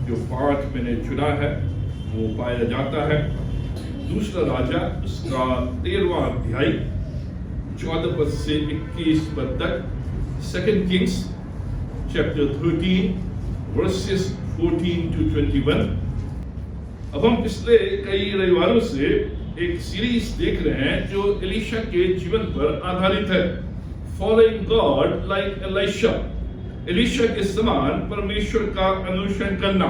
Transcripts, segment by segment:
जो पाठ मैंने चुना है वो पाया जाता है दूसरा राजा उसका 13वां अध्याय 14 पद से 21 पद तक, 2 Kings chapter 13 verses 14 to 21। अब हम पिछले कई रविवारों से एक सीरीज देख रहे हैं जो एलीशा के जीवन पर आधारित है, following God like Elisha, Elisha के समान परमेश्वर का अनुसरण करना।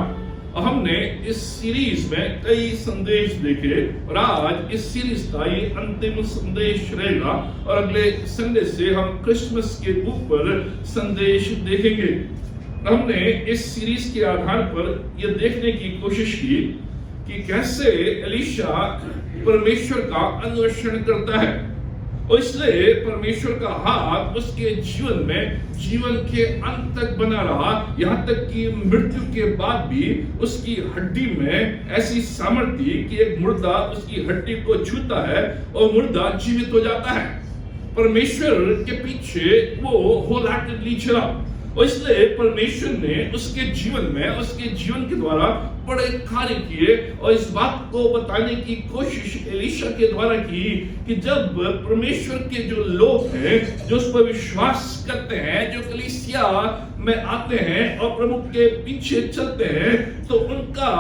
हमने इस सीरीज में कई संदेश देखे और आज इस सीरीज का ये अंतिम संदेश रहेगा और अगले संडे से हम क्रिसमस के ऊपर संदेश देखेंगे। हमने इस सीरीज के आधार पर यह देखने की कोशिश की कि कैसे एलीशा परमेश्वर का अनुसरण करता है और इसलिए परमेश्वर का हाथ उसके जीवन में जीवन के अंत तक बना रहा, यहाँ तक कि मृत्यु के बाद भी उसकी हड्डी में ऐसी सामर्थ्य कि एक मुर्दा उसकी हड्डी को छूता है और मुर्दा जीवित हो जाता है। परमेश्वर के पीछे वो होलहार्टेडली चला और इसलिए परमेश्वर ने उसके जीवन में उसके जीवन के द्वारा बड़े कार्य किए और इस बात को बताने की कोशिश एलीशा के द्वारा की कि जब परमेश्वर के जो लोग हैं जो उस पर विश्वास करते हैं, जो कलीसिया में आते हैं और प्रभु के पीछे चलते हैं, तो उनका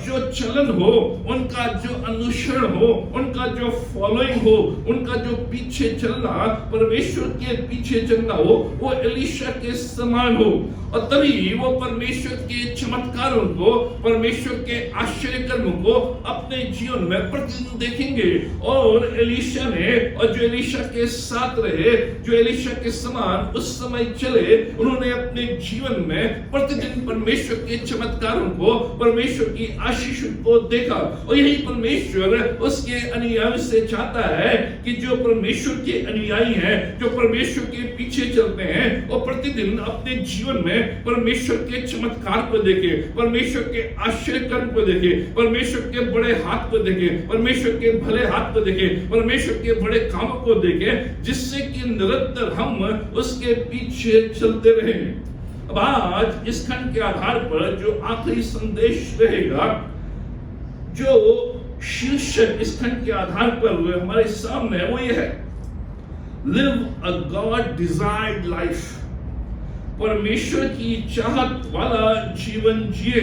जो चलन हो, उनका जो अनुसरण हो, उनका जो फॉलोइंग हो, उनका जो पीछे चलना, परमेश्वर के पीछे चलना हो, वो एलीशा के समान हो और तभी वो परमेश्वर के चमत्कारों को, परमेश्वर के आश्चर्य कर्मों को अपने जीवन में प्रतिदिन देखेंगे। और एलीशा ने और जो एलीशा के साथ रहे, जो एलीशा के समान उस समय चले, उन्होंने अपने जीवन में प्रतिदिन परमेश्वर के चमत्कारों को, परमेश्वर की आशीष को देखा और यही परमेश्वर उसके अनुयायियों से चाहता है कि जो परमेश्वर के अनुयायी हैं, जो परमेश्वर के पीछे चलते हैं और प्रतिदिन अपने जीवन में परमेश्वर के चमत्कार को देखे, परमेश्वर के आश्चर्य कर्म को देखे, परमेश्वर के बड़े हाथ को देखे, परमेश्वर के भले हाथ को देखे, परमेश्वर के बड़े कामों को देखे, जिससे कि निरंतर हम उसके पीछे चलते रहें। अब आज इस खंड के आधार पर जो आखिरी संदेश रहेगा, जो शीर्षक इस खंड के आधार पर हमारे सामने है, वो ये है, live a God desired life, परमेश्वर की चाहत वाला जीवन जिए।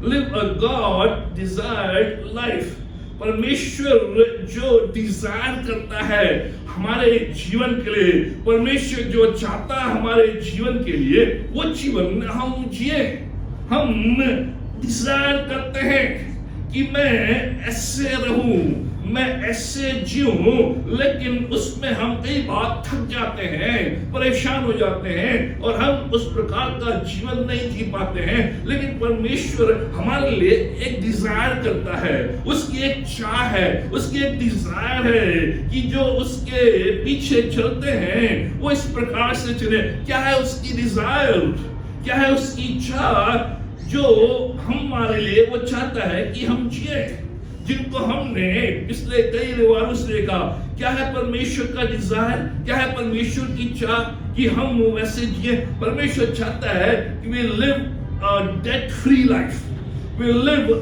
Live a God desired life, परमेश्वर जो डिजायर करता है हमारे जीवन के लिए, परमेश्वर जो चाहता है हमारे जीवन के लिए, वो जीवन हम जिए। हम डिजायर करते हैं कि मैं ऐसे रहूं, मैं ऐसे जीऊं, लेकिन उसमें हम कई बार थक जाते हैं, परेशान हो जाते हैं और हम उस प्रकार का जीवन नहीं जी पाते हैं। लेकिन परमेश्वर हमारे लिए एक डिजायर करता है, उसकी एक चाह है, उसकी एक डिजायर है कि जो उसके पीछे चलते हैं वो इस प्रकार से चले। क्या है उसकी डिजायर, क्या है उसकी चाह जो हमारे लिए वो चाहता है कि हम जिए, जिनको हमने पिछले कई रविवारों से देखा। क्या है परमेश्वर का डिजायर, क्या है परमेश्वर की चाह कि हम वैसे जिए। परमेश्वर चाहता है कि we live a debt free life, we live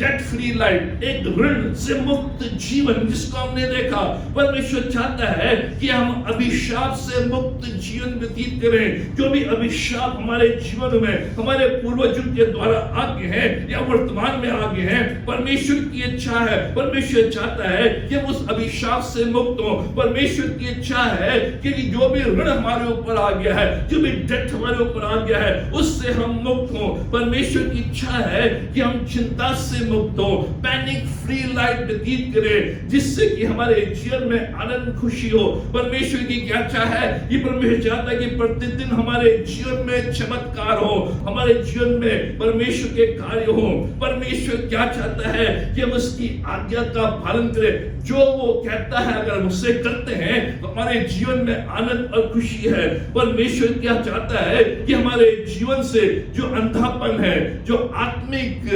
debt free life, एक ऋण से मुक्त जीवन जिसको हमने देखा। परमेश्वर चाहता है कि हम अभिशाप से मुक्त जीवन व्यतीत करें। जो भी अभिशाप हमारे जीवन में हमारे पूर्वजों के द्वारा आगे हैं या वर्तमान में आगे हैं, परमेश्वर की इच्छा है, परमेश्वर चाहता है कि हम उस अभिशाप से मुक्त हो। परमेश्वर की इच्छा है कि जो भी ऋण हमारे ऊपर आ गया है, जो भी डेट हमारे ऊपर आ गया है, उससे हम मुक्त हो। परमेश्वर की इच्छा है कि हम चिंता से मुक्त हो, पैनिक फ्री लाइफ व्यतीत करें, जिससे कि हमारे जीवन में आनंद खुशी हो। परमेश्वर की क्या चाह है? ये परमेश्वर चाहता है कि प्रतिदिन हमारे जीवन में चमत्कार हो, हमारे जीवन में परमेश्वर के कार्य हो। परमेश्वर क्या चाहता है कि हम उसकी आज्ञा का पालन करें। जो वो कहता है अगर हम उससे करते हैं तो हमारे जीवन में आनंद और खुशी है। परमेश्वर क्या चाहता है कि हमारे जीवन से जो अंधापन है, जो आत्मिक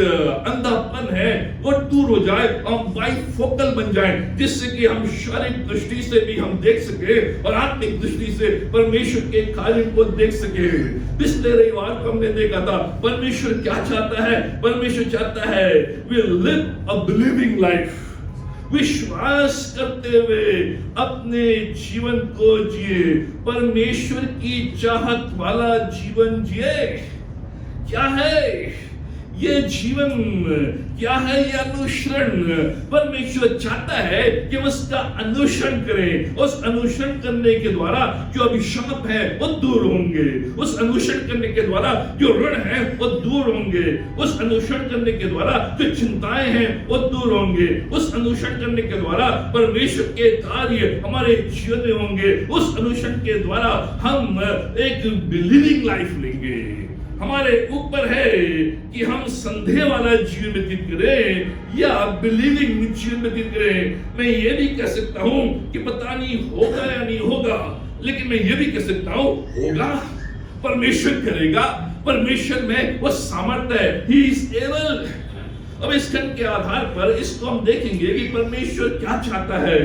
अंधापन है वो दूर हो जाए, हम बाइफोकल बन जाए, जिससे कि हम शारीरिक दृष्टि से भी हम देख सके और आत्मिक दृष्टि से परमेश्वर के कार्य को देख सके। पिछले रविवार को हमने देखा था परमेश्वर क्या चाहता है। परमेश्वर चाहता है we live a believing life, विश्वास करते हुए अपने जीवन को जिए, परमेश्वर की चाहत वाला जीवन जिए। क्या है ये जीवन, क्या है ये अनुसरण? परमेश्वर चाहता है कि उसका अनुसरण करें। उस अनुसरण करने के द्वारा जो अभिशाप है वो दूर होंगे, उस अनुसरण करने के द्वारा जो ऋण है वो दूर होंगे, उस अनुसरण करने के द्वारा जो चिंताएं हैं वो दूर होंगे, उस अनुसरण करने के द्वारा परमेश्वर के कार्य हमारे जीवन में होंगे, उस अनुसरण के द्वारा हम एक बिलीविंग लाइफ लेंगे। हमारे ऊपर है कि हम संदेह वाला जीवन व्यतीत करें या बिलीविंग जीवन व्यतीत करें। मैं ये भी कह सकता हूं कि पता नहीं होगा या नहीं होगा, लेकिन मैं ये भी कह सकता हूं होगा, परमेश्वर करेगा, परमेश्वर में वो सामर्थ्य है, ही इज एबल। अब इस खंड के आधार पर इसको हम देखेंगे कि परमेश्वर क्या चाहता है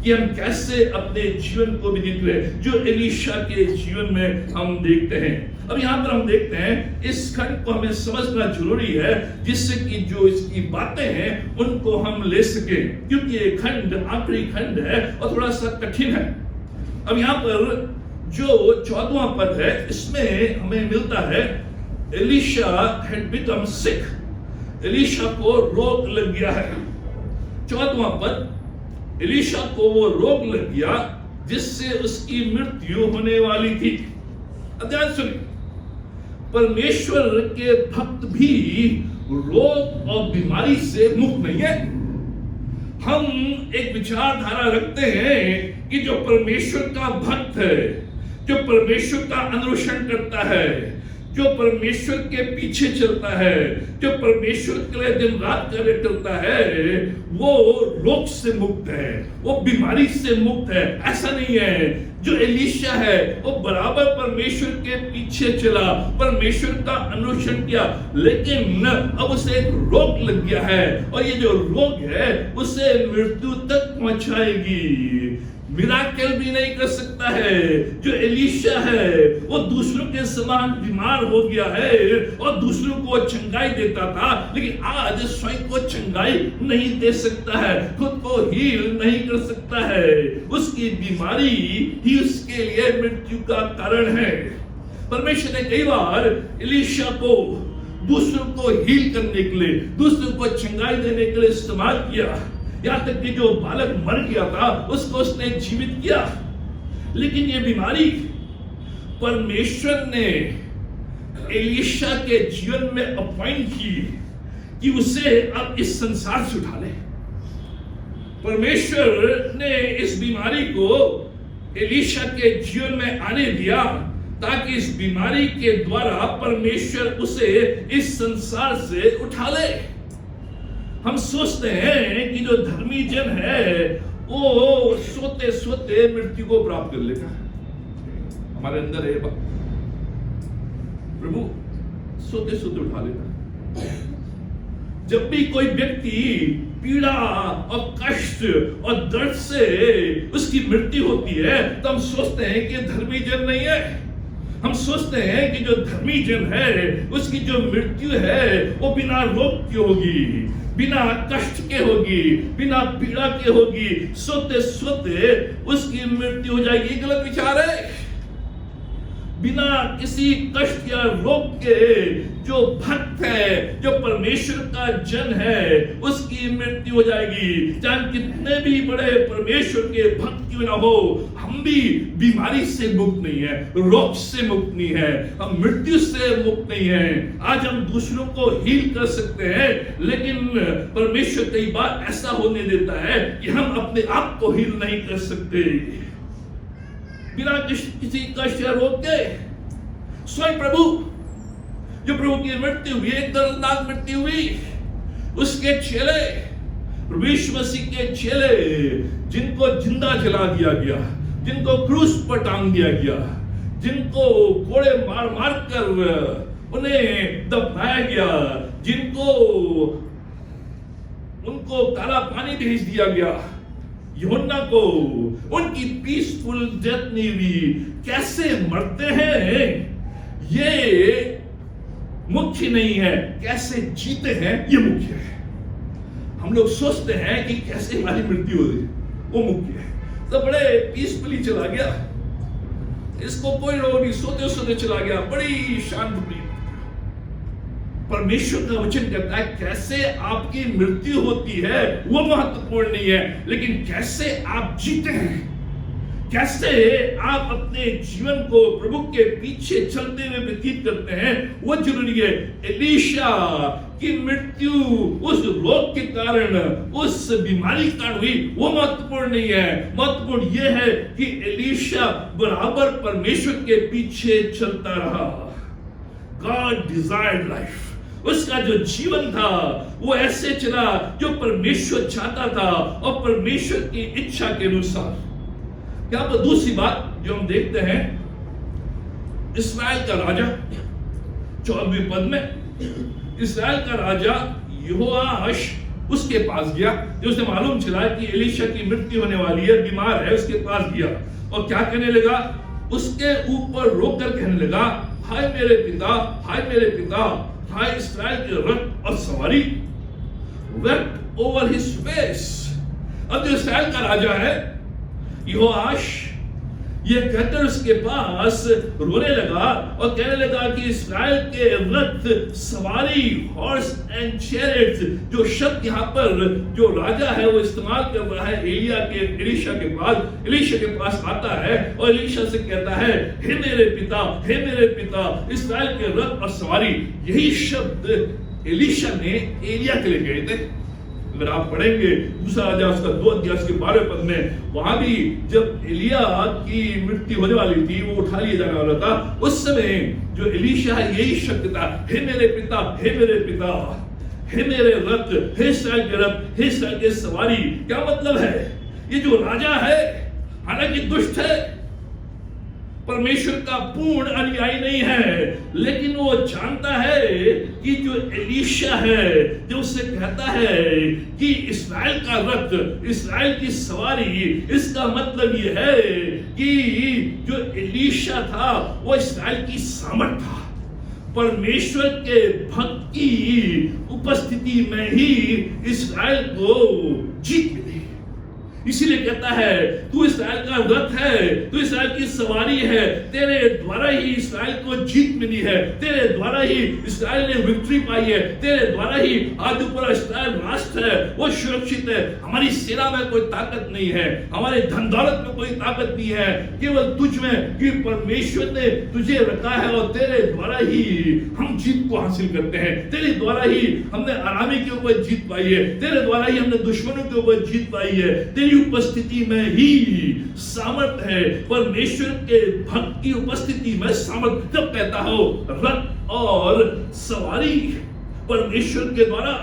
कि हम कैसे अपने जीवन को व्यतीत करें, जो एलीशा के जीवन में हम देखते हैं। अब यहाँ पर हम देखते हैं इस खंड को हमें समझना जरूरी है, जिससे कि जो इसकी बातें हैं उनको हम ले सके, क्योंकि ये खंड आखिरी खंड है और थोड़ा सा कठिन है। अब यहाँ पर जो 14वां पद है इसमें हमें मिलता है Elisha had become sick, Elisha को रोग लग गया है। 14वां पद, एलीशा को वो रोग लग गया जिससे उसकी मृत्यु होने वाली थी। ध्यान सुनिए, परमेश्वर के भक्त भी रोग और बीमारी से मुक्त नहीं है। हम एक विचारधारा रखते हैं कि जो परमेश्वर का भक्त है, जो परमेश्वर का अनुसरण करता है, जो परमेश्वर के पीछे चलता है, जो परमेश्वर के लिए दिन रात कार्य करता है, वो रोग से मुक्त है, वो बीमारी से मुक्त है। ऐसा नहीं है। जो एलीशा है वो बराबर परमेश्वर के पीछे चला, परमेश्वर का अनुसरण किया, लेकिन अब उसे एक रोग लग गया है और ये जो रोग है उसे मृत्यु तक पहुंचाएगी। मिराकल भी नहीं कर सकता है। जो एलीशा है वो दूसरों के समान बीमार हो गया है और दूसरों को चंगाई देता था, लेकिन आज स्वयं को चंगाई नहीं दे सकता है, खुद को हील नहीं कर सकता है। उसकी बीमारी ही उसके लिए मृत्यु का कारण है। परमेश्वर ने कई बार एलीशा को दूसरों को हील करने के लिए, दूसरों को चंगाई देने के लिए इस्तेमाल किया। यहां तक कि जो बालक मर गया था उसको उसने जीवित किया, लेकिन ये बीमारी परमेश्वर ने एलीशा के जीवन में अपॉइंट की कि उसे अब इस संसार से उठा ले। परमेश्वर ने इस बीमारी को एलीशा के जीवन में आने दिया ताकि इस बीमारी के द्वारा परमेश्वर उसे इस संसार से उठा ले। हम सोचते हैं कि जो धर्मी जन है वो सोते सोते मृत्यु को प्राप्त कर लेगा। हमारे अंदर है प्रभु सोते सोते उठा लेगा। जब भी कोई व्यक्ति पीड़ा और कष्ट और दर्द से उसकी मृत्यु होती है तो हम सोचते हैं कि धर्मी जन नहीं है। हम सोचते हैं कि जो धर्मी जन है उसकी जो मृत्यु है वो बिना रोग की होगी, बिना कष्ट के होगी, बिना पीड़ा के होगी, सोते सोते उसकी मृत्यु हो जाएगी। गलत विचार है। बिना किसी कष्ट या रोग के जो भक्त है, जो परमेश्वर का जन है, उसकी मृत्यु हो जाएगी। चाहे कितने भी बड़े परमेश्वर के भक्त क्यों ना हो, हम भी बीमारी से मुक्त नहीं है, रोग से मुक्त नहीं है, हम मृत्यु से मुक्त नहीं है। आज हम दूसरों को हील कर सकते हैं, लेकिन परमेश्वर कई बार ऐसा होने देता है कि हम अपने आप को हील नहीं कर सकते। बिना किसी कष्ट या रोग के स्वयं प्रभु, जो प्रभु की मृत्यु हुई, एक दर्दनाक मृत्यु हुई, उसके चेले, प्रभु यीशु मसीह के चेले, जिनको जिंदा जला दिया गया, जिनको क्रूस पर टांग दिया गया, जिनको घोड़े मार मार कर उन्हें दफनाया गया, जिनको उनको काला पानी भेज दिया गया, यूहन्ना को उनकी पीसफुल डेथ नहीं हुई। कैसे मरते हैं ये मुख्य नहीं है, कैसे जीते हैं ये मुख्य है। हम लोग सोचते हैं कि कैसे हमारी मृत्यु हो गई, वो मुख्य है। तो बड़े पीसफुली चला गया, इसको कोई रोग नहीं, सोते सोते चला गया, बड़ी शांति। परमेश्वर का वचन कहता है कैसे आपकी मृत्यु होती है वो महत्वपूर्ण नहीं है, लेकिन कैसे आप जीते हैं, कैसे आप अपने जीवन को प्रभु के पीछे चलते हुए व्यतीत करते हैं वो जरूरी है। एलीशा की मृत्यु उस रोग के कारण, उस बीमारी के कारण हुई, वो महत्वपूर्ण नहीं है। महत्वपूर्ण यह है कि एलीशा बराबर परमेश्वर के पीछे चलता रहा। गॉड डिजायर्ड लाइफ, उसका जो जीवन था वो ऐसे चला जो परमेश्वर चाहता था और परमेश्वर की इच्छा के अनुसार। यहां पर दूसरी बात जो हम देखते हैं, इस्राएल का राजा 14वें पद में, इस्राएल का राजा यहोआश उसके पास गया, जो उसे मालूम चला कि एलीशा की मृत्यु होने वाली है, बीमार है, उसके पास गया और क्या कहने लगा, उसके ऊपर रोक कर कहने लगा, हाय मेरे पिता, हाय मेरे पिता, हाय इस्राएल के रथ और सवारी, wept over his face। अब जो इस्राएल का राजा है यहोआश, ये कहकर उसके पास रोने लगा और कहने लगा कि इस्राएल के रथ सवारी, हॉर्स एंड चैरियट्स, जो शब्द यहाँ पर जो राजा है वो इस्तेमाल कर रहा है एलीशा के पास आता है और एलीशा से कहता है, हे मेरे पिता, हे मेरे पिता, इस्राएल के रथ और सवारी। यही शब्द एलीशा ने एलिया के लिए गए थे। अगर आप पढ़ेंगे दूसरा राजा उसका 2 अध्याय के 12 पद में, वहां भी जब एलिया की मृत्यु होने वाली थी, वो उठा लिया जाने वाला था, उस समय जो एलीशा है यही शब्द था, हे मेरे पिता, हे मेरे पिता, हे मेरे रथ, हे इस्राएल के रथ, हे इस्राएल के सवारी। क्या मतलब है, ये जो राजा है हालांकि दुष्ट है, परमेश्वर का पूर्ण अनुयायी नहीं है, लेकिन वो जानता है कि जो एलीशा है जो उससे कहता है कि इस्राएल का रथ, इस्राएल की सवारी, इसका मतलब ये है कि जो एलीशा था वो इस्राएल की सामर्थ था। परमेश्वर के भक्त की उपस्थिति में ही इस्राएल को जीत मिली। इसीलिए कहता है, तू इस्राएल का रथ है, तू इस्राएल की सवारी है, तेरे द्वारा ही इस्राएल को जीत मिली है, तेरे द्वारा ही इस्राएल ने विक्ट्री पाई है, तेरे द्वारा ही आज पूरा इस्राएल राष्ट्र है वो सुरक्षित है। हमारी सेना में कोई ताकत नहीं है, हमारे धन दौलत में कोई ताकत नहीं है, केवल तुझ में कि परमेश्वर ने तुझे रखा है और तेरे द्वारा ही हम जीत को हासिल करते हैं। तेरे द्वारा ही हमने आरामी के ऊपर जीत पाई है, तेरे द्वारा ही हमने दुश्मनों के ऊपर जीत पाई है, तेरी उपस्थिति में ही सामर्थ है। परमेश्वर के भक्त की उपस्थिति में सामर्थ। जब कहता हो रथ और सवारी परमेश्वर के द्वारा।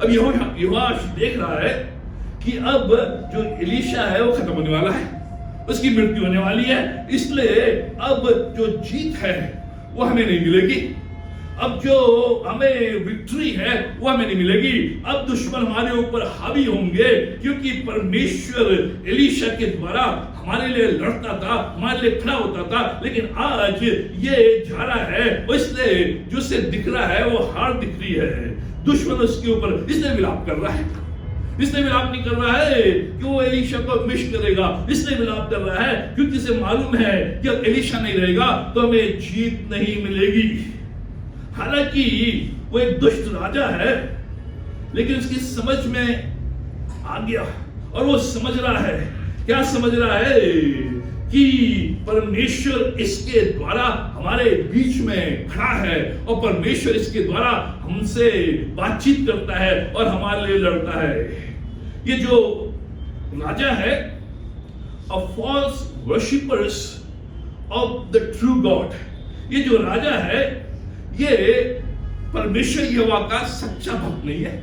अब यहोआश देख रहा है कि अब जो एलीशा है वो खत्म होने वाला है, उसकी मृत्यु होने वाली है, इसलिए अब जो जीत है वो हमें नहीं मिलेगी, अब जो हमें विक्ट्री है वो हमें नहीं मिलेगी, अब दुश्मन हमारे ऊपर हावी होंगे, क्योंकि परमेश्वर एलीशा के द्वारा हमारे लिए लड़ता था, हमारे लिए खड़ा होता था, लेकिन आज ये जा रहा है, इसलिए जो से दिख रहा है वो हार दिख रही है। दुश्मन उसके ऊपर इसलिए विलाप कर रहा है, इसलिए विलाप नहीं कर रहा है कि वो एलीशा को मिस करेगा, इसलिए विलाप कर रहा है क्योंकि इसे मालूम है कि अब एलीशा नहीं रहेगा तो हमें जीत नहीं मिलेगी। हालांकि वो एक दुष्ट राजा है, लेकिन उसकी समझ में आ गया और वो समझ रहा है, क्या समझ रहा है कि परमेश्वर इसके द्वारा हमारे बीच में खड़ा है और परमेश्वर इसके द्वारा हमसे बातचीत करता है और हमारे लिए लड़ता है। ये जो राजा है, a false worshippers of the true God, ये जो राजा है ये परमेश्वर यहोवा का सच्चा भक्त नहीं है,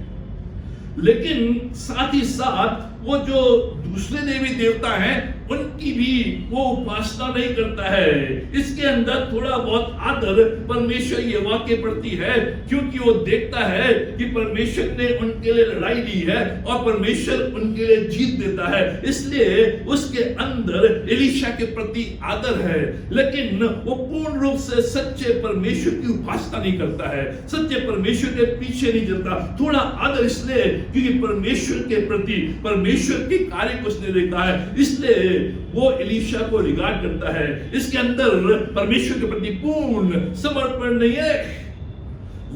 लेकिन साथ ही साथ वो जो दूसरे देवी देवता हैं उनकी भी वो उपासना नहीं करता है। इसके अंदर थोड़ा बहुत आदर परमेश्वर यहोवा के प्रति है, क्योंकि वो देखता है कि परमेश्वर ने उनके लिए लड़ाई दी है और परमेश्वर उनके लिए जीत देता है, इसलिए उसके अंदर एलीशा के प्रति आदर है। लेकिन वो पूर्ण रूप से सच्चे परमेश्वर की उपासना नहीं करता है, सच्चे परमेश्वर के पीछे नहीं चलता। थोड़ा आदर इसलिए क्योंकि परमेश्वर के प्रति परमेश्वर के कार्य को उसने देखा है, इसलिए वो एलीशा को रिगार्ड करता है। इसके अंदर परमेश्वर के प्रति पूर्ण समर्पण नहीं है,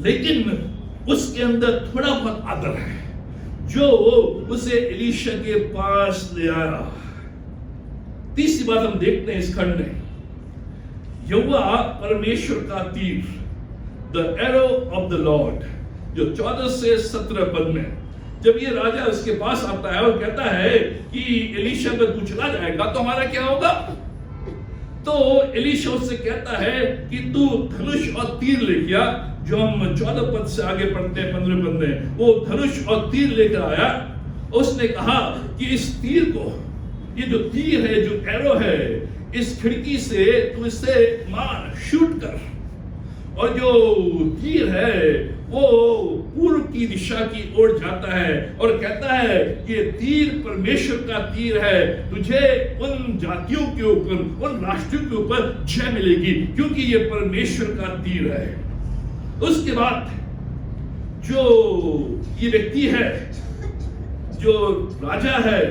लेकिन उसके अंदर थोड़ा बहुत आदर है जो उसे एलीशा के पास ले आया। तीसरी बात हम देखते हैं इस खंड में, यहोवा परमेश्वर का तीर, the arrow of the Lord, जो 14 से 17 पद में, जब ये राजा उसके पास आता है और कहता है कि एलीशा अगर तू चला जाएगा तो हमारा क्या होगा, तो एलीशा उससे कहता है कि तू धनुष और तीर लेके आ। जो हम 14 पद से आगे पढ़ते हैं 15 पद में, वो धनुष और तीर लेकर आया। उसने कहा कि इस तीर को, ये जो तीर है, जो एरो है, इस खिड़की से तू इसे मार, शूट कर। और जो तीर है वो पूर्व की दिशा की ओर जाता है और कहता है कि ये तीर परमेश्वर का तीर है, तुझे उन जातियों के ऊपर, उन राष्ट्रों के ऊपर जय मिलेगी, क्योंकि ये परमेश्वर का तीर है। उसके बाद जो ये व्यक्ति है, जो राजा है,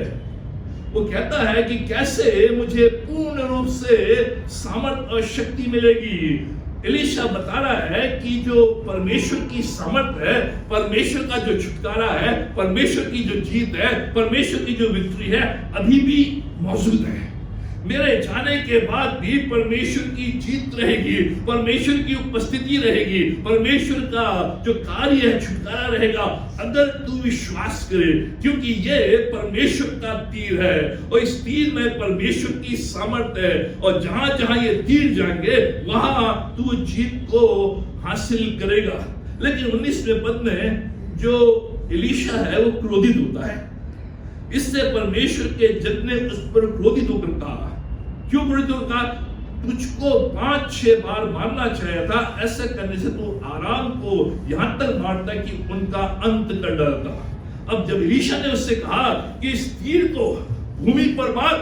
वो कहता है कि कैसे मुझे पूर्ण रूप से सामर्थ और शक्ति मिलेगी। एलीशा बता रहा है कि जो परमेश्वर की सामर्थ है, परमेश्वर का जो छुटकारा है, परमेश्वर की जो जीत है, परमेश्वर की जो विक्ट्री है, अभी भी मौजूद है। मेरे जाने के बाद भी परमेश्वर की जीत रहेगी, परमेश्वर की उपस्थिति रहेगी, परमेश्वर का जो कार्य है छुटकारा रहेगा, अगर तू विश्वास करे, क्योंकि ये परमेश्वर का तीर है और इस तीर में परमेश्वर की सामर्थ है। और जहां जहां ये तीर जाएंगे वहां तू जीत को हासिल करेगा। लेकिन 19वें पद में जो एलीशा है वो क्रोधित होता है। इससे परमेश्वर के जन ने उस पर क्रोधित होकर कहा, क्यों क्रोधित होकर कहा, तुझको 5-6 बार मारना चाहिए था, ऐसा करने से तू आराम को यहां तक मारता कि उनका अंत कर डालता। अब जब एलीशा ने उससे कहा कि इस तीर को भूमि पर मार,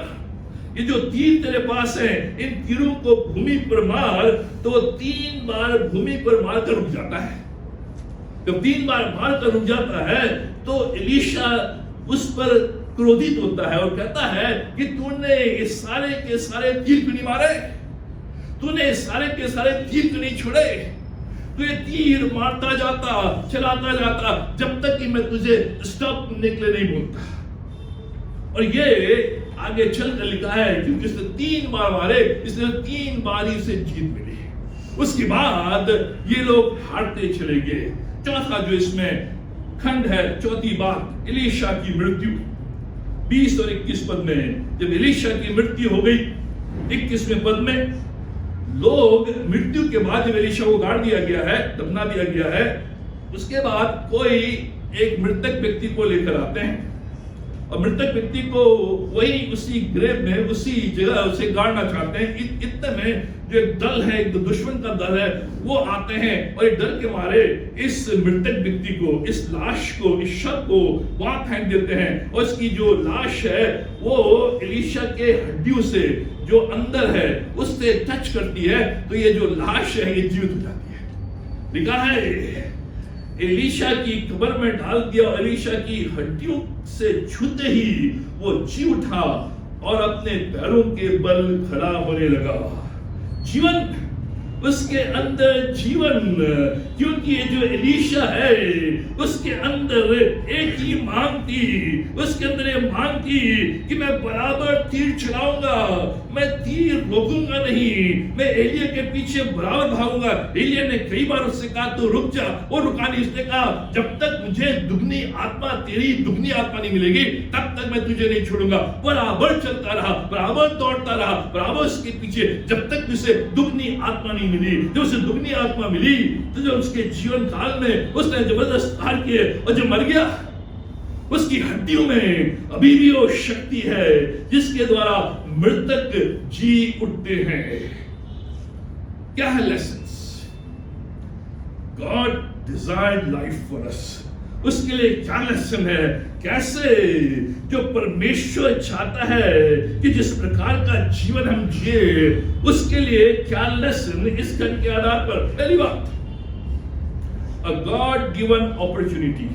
ये जो तीर तेरे पास है, इन तीरों को भूमि पर मार, तो 3 बार भूमि पर मारकर रुक जाता है। जब 3 बार मारकर रुक जाता है तो एलीशा उस पर क्रोधित होता है और कहता है कि तूने ये सारे के सारे तीर क्यों नहीं मारे, तूने सारे के सारे तीर क्यों नहीं छोड़े, तू ये तीर मारता जाता, चलाता जाता, जब तक कि मैं तुझे स्टॉप करने के लिए नहीं बोलता। और ये आगे चलकर लिखा है क्योंकि इसने 3 बार मारे, इसने 3 बार ही से जीत मिली। उसके बाद ये लोग हारते चले गए। चौथा जो इसमें खंड है, चौथी बात, एलीशा की मृत्यु। 20 और 21 पद में जब एलीशा की मृत्यु हो गई, 21वें पद में, लोग मृत्यु के बाद जब एलीशा को गाड़ दिया गया है, दफना दिया गया है, उसके बाद कोई एक मृतक व्यक्ति को लेकर आते हैं और मृतक व्यक्ति को वही उसी ग्रेव में, उसी जगह उसे गाड़ना चाहते हैं। इतने में जो एक दल है, एक दुश्मन का दल है, वो आते हैं और एक डर के मारे इस मृतक व्यक्ति को, इस लाश को, इस शव को वहां फेंक देते हैं और इसकी जो लाश है वो एलीशा के हड्डियों से जो अंदर है उससे टच करती है, तो ये जो लाश है ये जीवित हो जाती है। लिखा है एलीशा की कब्र में डाल दिया, एलीशा की हड्डियों से छूते ही वो जी उठा और अपने पैरों के बल खड़ा होने लगा। जीवन, उसके अंदर जीवन, क्योंकि ये जो एलीशा है उसके अंदर एक ही मांग थी, उसके अंदर ये मांग थी कि मैं बराबर तीर चलाऊंगा, मैं तीर रोकूंगा नहीं, मैं एलिया के पीछे बराबर भागूंगा। एलिया ने कई बार उससे कहा तो रुक जा, वो रुका नहीं। उसने कहा जब तक मुझे दुगनी आत्मा, तेरी दुगनी आत्मा नहीं मिलेगी तब तक मैं तुझे नहीं छोड़ूंगा। बराबर चलता रहा, बराबर दौड़ता रहा, बराबर उसके पीछे, जब तक उसे दुगनी आत्मा नहीं मिली। जब उसे दुगनी आत्मा मिली तो जो उसके जीवन काल में उसने जबरदस्त कार्य किए और जब मर गया उसकी हड्डियों में अभी भी वो शक्ति है जिसके द्वारा मृतक जी उठते हैं। क्या है lessons? God desired life for us. उसके लिए क्या लेसन है? कैसे जो परमेश्वर चाहता है कि जिस प्रकार का जीवन हम जिए, उसके लिए क्या लेसन इस खंड के आधार पर? पहली बात, अ गॉड गिवन अपॉर्चुनिटी,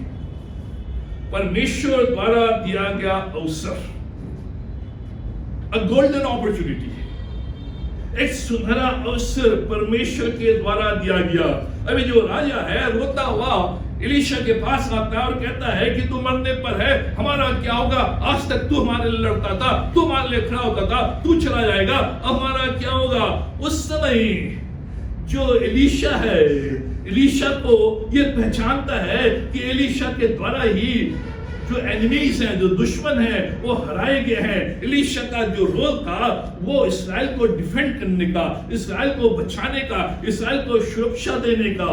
परमेश्वर द्वारा दिया गया अवसर, अ गोल्डन अपॉर्चुनिटी, एक सुनहरा अवसर परमेश्वर के द्वारा दिया गया। अभी जो राजा है रोता हुआ एलीशा के पास आता है और कहता है कि तू मरने पर है, हमारा क्या होगा? आज तक तू हमारे लिए लड़ता था, तू हमारे लिए खड़ा होता था, तू चला जाएगा, अब हमारा क्या होगा? उस समय जो एलीशा है, एलीशा को ये पहचानता है कि एलीशा के द्वारा ही जो एनिमीज हैं, जो दुश्मन हैं, वो हराए गए हैं। एलीशा का जो रोल था वो इसराइल को डिफेंड करने का, इसराइल को बचाने का, इसराइल को सुरक्षा देने का।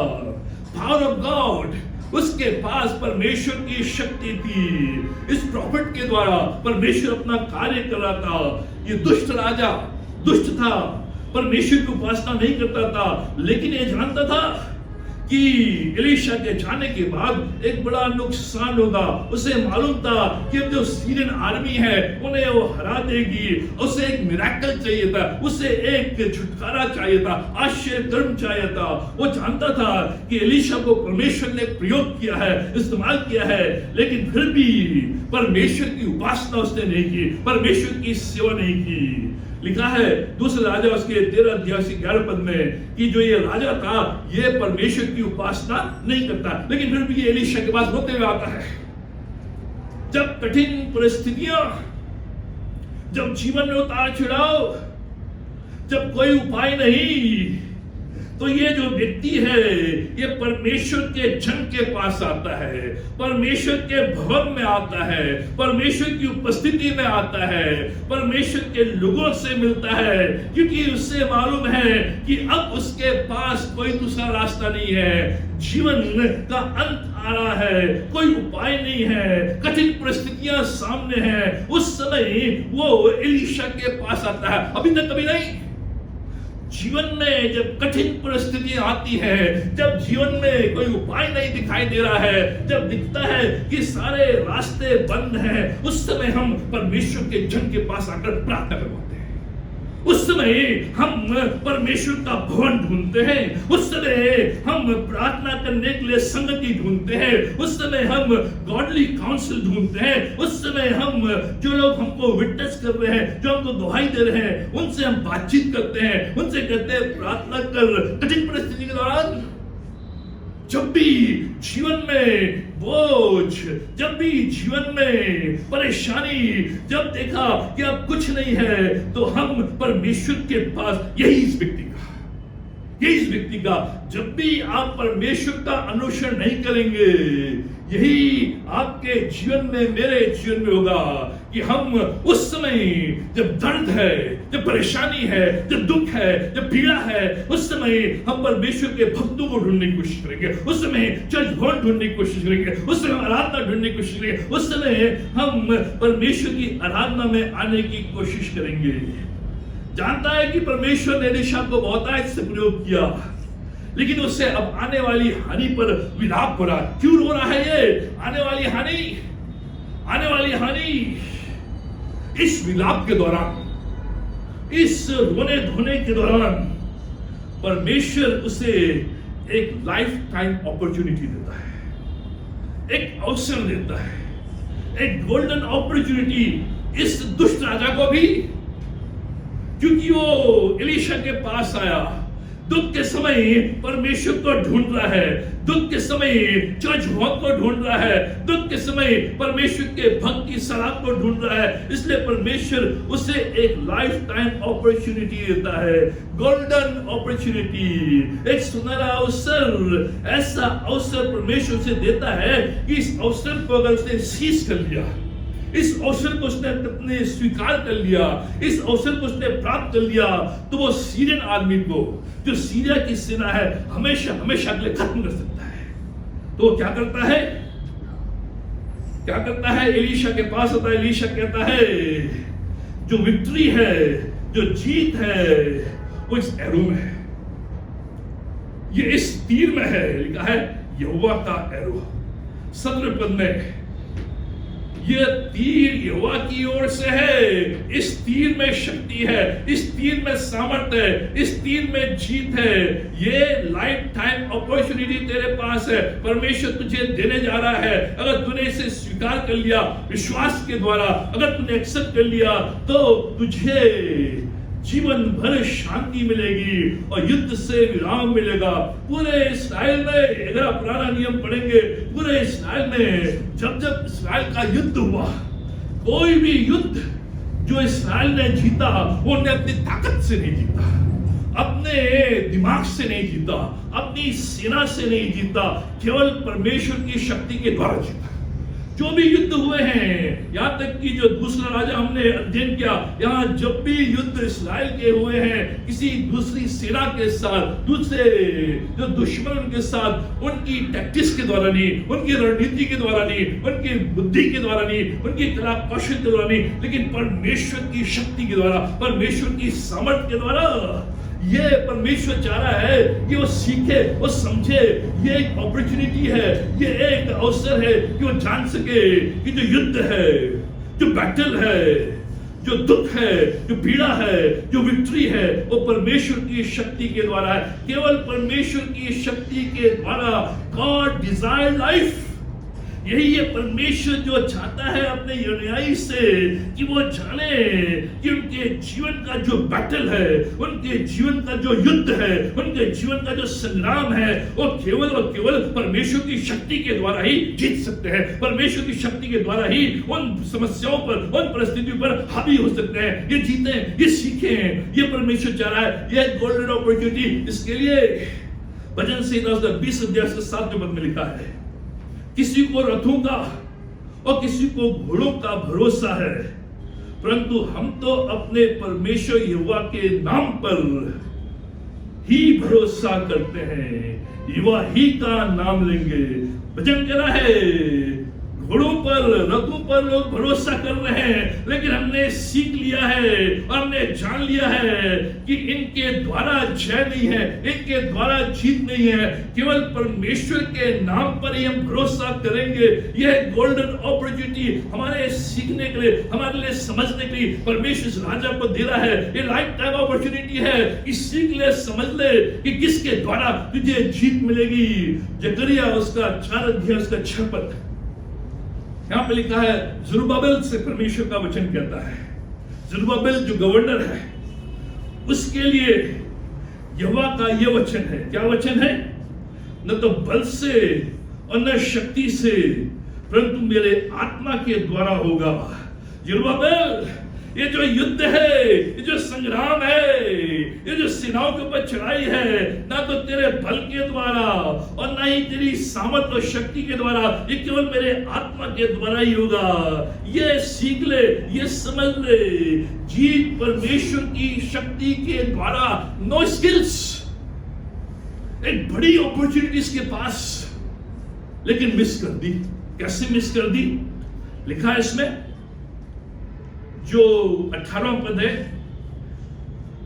पावर ऑफ गॉड, उसके पास परमेश्वर की शक्ति थी। इस प्रॉफिट के द्वारा परमेश्वर अपना कार्य कर रहा था। ये दुष्ट राजा दुष्ट था, परमेश्वर की उपासना नहीं करता था, लेकिन ये जानता था कि एलीशा के जाने के बाद एक बड़ा नुकसान होगा। उसे मालूम था कि जो सीरियन आर्मी है उन्हें वो हरा देगी। उसे एक मिरेकल चाहिए था, उसे एक छुटकारा चाहिए था, आश्चर्य कर्म चाहिए था। वो जानता था कि एलीशा को परमेश्वर ने प्रयोग किया है, इस्तेमाल किया है, लेकिन फिर भी परमेश्वर की उपासना उसने नहीं की, परमेश्वर की सेवा नहीं की। लिखा है दूसरे राजा उसके 13 अध्याय से 11 पद में कि जो ये राजा था ये परमेश्वर की उपासना नहीं करता, लेकिन फिर भी ये एलीशा के पास रोते हुए आता है। जब कठिन परिस्थितियां, जब जीवन में उतार चढ़ाव, जब कोई उपाय नहीं, तो ये जो व्यक्ति है ये परमेश्वर के जन के पास आता है, परमेश्वर के भवन में आता है, परमेश्वर की उपस्थिति में आता है, परमेश्वर के लोगों से मिलता है, क्योंकि उससे मालूम है कि अब उसके पास कोई दूसरा रास्ता नहीं है। जीवन का अंत आ रहा है, कोई उपाय नहीं है, कठिन परिस्थितियां सामने हैं। उस समय वो एलीशा के पास आता है। अभी तक कभी नहीं। जीवन में जब कठिन परिस्थितियां आती है, जब जीवन में कोई उपाय नहीं दिखाई दे रहा है, जब दिखता है कि सारे रास्ते बंद हैं, उस समय हम परमेश्वर के जन के पास आकर प्रार्थना करवाते हैं। उस समय हम परमेश्वर का भवन ढूंढते हैं, उस समय हम प्रार्थना करने के लिए संगति ढूंढते हैं, उस समय हम गॉडली काउंसिल ढूंढते हैं, उस समय हम जो लोग हमको विटनेस कर रहे हैं, जो हमको गवाही दे रहे हैं, उनसे हम बातचीत करते हैं, उनसे कहते हैं प्रार्थना कर। कठिन परिस्थिति के दौरान जब भी जीवन में बोझ, जब भी जीवन में परेशानी, जब देखा कि अब कुछ नहीं है, तो हम परमेश्वर के पास, यही इस व्यक्ति का जब भी आप परमेश्वर का अनुसरण नहीं करेंगे, यही आपके जीवन में, मेरे जीवन में होगा कि हम उस समय जब दर्द है, जब परेशानी है, जब दुख है, जब पीड़ा है, उस समय हम परमेश्वर के भक्तों को ढूंढने की कोशिश करेंगे, उस समय चर्च भवन ढूंढने की कोशिश करेंगे, उस समय आराधना ढूंढने की कोशिश करेंगे, उस समय हम परमेश्वर की आराधना में आने की कोशिश करेंगे। जानता है कि परमेश्वर ने एलीशा को बहुतायत से प्रयोग किया, लेकिन उससे अब आने वाली हानि पर विलाप हो रहा। क्यों रो रहा है ये? आने वाली हानि, इस विलाप के दौरान, इस रोने धोने के दौरान परमेश्वर उसे एक लाइफ टाइम अपॉर्चुनिटी देता है, एक अवसर देता है, एक गोल्डन अपॉर्चुनिटी इस दुष्ट राजा को भी, क्योंकि वो एलीशा के पास आया, दुख के समय परमेश्वर को ढूंढ रहा है, दुख के समय चर्च भवन को ढूंढ रहा है, दुख के समय परमेश्वर के भक्त की सलाह को ढूंढ रहा है, इसलिए परमेश्वर उसे एक लाइफ टाइम अपॉर्चुनिटी देता है, गोल्डन अपॉर्चुनिटी, एक सुनहरा अवसर। ऐसा अवसर परमेश्वर से देता है कि इस अवसर को अगर उसने सीज कर लिया, इस अवसर को उसने अपने स्वीकार कर लिया, इस अवसर को उसने प्राप्त कर लिया, तो वो सीरियन आदमी को, जो सीरिया की सेना है, हमेशा हमेशा के लिए खत्म कर सकता है। तो वो क्या करता है? क्या करता है, एलीशा के पास आता है। एलीशा कहता है जो विक्ट्री है, जो जीत है, वो इस एरो में है, ये इस तीर में है। लिखा है यहोवा का एरो। 17 पद में ये तीर यहोवा की ओर से है। इस तीर में शक्ति है, इस तीर में सामर्थ्य है, इस तीर में जीत है। ये लाइफ टाइम अपॉर्चुनिटी तेरे पास है, परमेश्वर तुझे देने जा रहा है। अगर तूने इसे स्वीकार कर लिया विश्वास के द्वारा, अगर तूने एक्सेप्ट कर लिया, तो तुझे जीवन भर शांति मिलेगी और युद्ध से विराम मिलेगा। पूरे इस्राएल में, अगर आप पुराना नियम पढ़ेंगे, पूरे इस्राएल में जब जब इस्राएल का युद्ध हुआ, कोई भी युद्ध जो इस्राएल ने जीता, वो ने अपनी ताकत से नहीं जीता, अपने दिमाग से नहीं जीता, अपनी सेना से नहीं जीता, केवल परमेश्वर की शक्ति के द्वारा जीता। जो भी युद्ध हुए हैं, यहां तक कि जो दूसरा राजा हमने अध्ययन किया, यहां जब भी युद्ध इस्राएल के हुए हैं किसी दूसरी सेना के साथ, दूसरे जो दुश्मन के साथ, उनकी टैक्टिक्स के द्वारा नहीं, उनकी रणनीति के द्वारा नहीं, उनकी बुद्धि के द्वारा नहीं, उनकी कला कौशल के द्वारा नहीं, लेकिन परमेश्वर की शक्ति के द्वारा, परमेश्वर की सामर्थ्य के द्वारा। ये परमेश्वर चाह रहा है कि वो सीखे, वो समझे। ये एक अपॉर्चुनिटी है, ये एक अवसर है कि वो जान सके कि जो युद्ध है, जो बैटल है, जो दुख है, जो पीड़ा है, जो विक्ट्री है, वो परमेश्वर की शक्ति के द्वारा है। केवल परमेश्वर की शक्ति के द्वारा। God desire life. यही ये परमेश्वर जो चाहता है अपने अनुयायी से, कि वो जाने कि उनके जीवन का जो बैटल है, उनके जीवन का जो युद्ध है, उनके जीवन का जो संग्राम है, वो केवल और केवल परमेश्वर की शक्ति के द्वारा ही जीत सकते हैं। परमेश्वर की शक्ति के द्वारा ही उन समस्याओं पर, उन परिस्थितियों पर हावी हो सकते हैं। ये जीतें, ये सीखें। ये परमेश्वर चाह रहा है। ये गोल्डन अपॉर्चुनिटी। इसके लिए भजन संहिता 20 अध्याय 7 पद में लिखा है, किसी को रथों का और किसी को घोड़ों का भरोसा है, परंतु हम तो अपने परमेश्वर यहोवा के नाम पर ही भरोसा करते हैं, यहोवा ही का नाम लेंगे। भजन कह रहा है घोड़ों पर, रथों पर लोग भरोसा कर रहे हैं, लेकिन हमने सीख लिया है और हमने जान लिया है कि इनके द्वारा जय नहीं है, इनके द्वारा जीत नहीं है। केवल परमेश्वर के नाम पर ही हम भरोसा करेंगे। यह गोल्डन अपॉर्चुनिटी हमारे सीखने के लिए, हमारे लिए समझने के लिए परमेश्वर इस राजा को दे रहा है। ये लाइफ टाइम अपॉर्चुनिटी है कि सीख ले, समझ ले कि किसके द्वारा तुझे जीत मिलेगी। जकरिया उसका 4 अध्याय उसका 6 पद, यहां पे लिखा है, जरुब्बाबेल से परमेश्वर का वचन कहता है। जरुब्बाबेल जो गवर्नर है, उसके लिए यहोवा का यह वचन है। क्या वचन है? न तो बल से और न शक्ति से, परंतु मेरे आत्मा के द्वारा होगा। जरुब्बाबेल, ये जो युद्ध है, ये जो संग्राम है, ये जो सेनाओं के ऊपर चढ़ाई है, ना तो तेरे बल के द्वारा और ना ही तेरी सामर्थ और शक्ति के द्वारा, ये केवल मेरे आत्मा के द्वारा ही होगा। ये सीख ले, ये समझ ले, जीत परमेश्वर की शक्ति के द्वारा। No skills. एक बड़ी अपॉर्चुनिटी इसके पास, लेकिन मिस कर दी। कैसे मिस कर दी? लिखा है इसमें, जो 18वां पद है,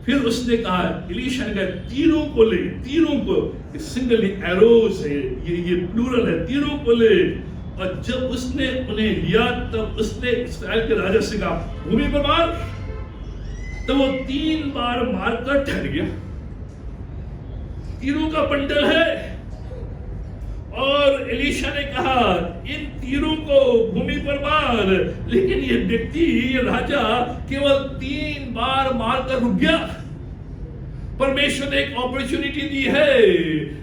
फिर उसने कहा, एलीशा ने कहा, तीरों को ले, तीरों को, सिंगल एरोस है, ये प्लूरल है, तीरों को ले। और जब उसने उन्हें लिया, तब उसने इस्राएल के राजा से कहा, भूमि पर मार। तब वो 3 बार मारकर ठहर गया। तीरों का बंडल है, और एलीशा ने कहा, इन तीरों को भूमि पर मार। लेकिन ये व्यक्ति, ये राजा केवल 3 बार मारकर रुक गया। परमेश्वर ने एक अपॉर्चुनिटी दी है,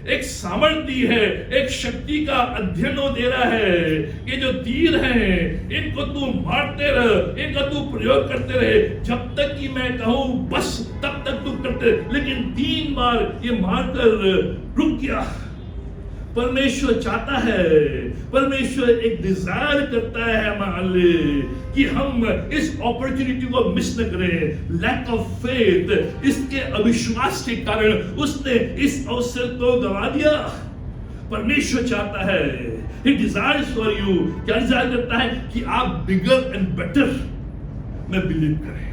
एक सामर्थ्य दी है, एक शक्ति का अध्ययन दे रहा है। ये जो तीर हैं, इनको तू मारते रह, इनका तू प्रयोग करते रहे, जब तक कि मैं कहूं बस तब तक तू करते। लेकिन 3 बार ये मारकर रुक गया। परमेश्वर चाहता है, परमेश्वर एक डिजायर करता है हमारे लिए कि हम इस अपॉर्चुनिटी को मिस न करें। लैक ऑफ फेथ, इसके अविश्वास के कारण उसने इस अवसर को गंवा दिया। परमेश्वर चाहता है, He desires for you, क्या डिजायर करता है कि आप बिगर एंड बेटर में बिलीव करें,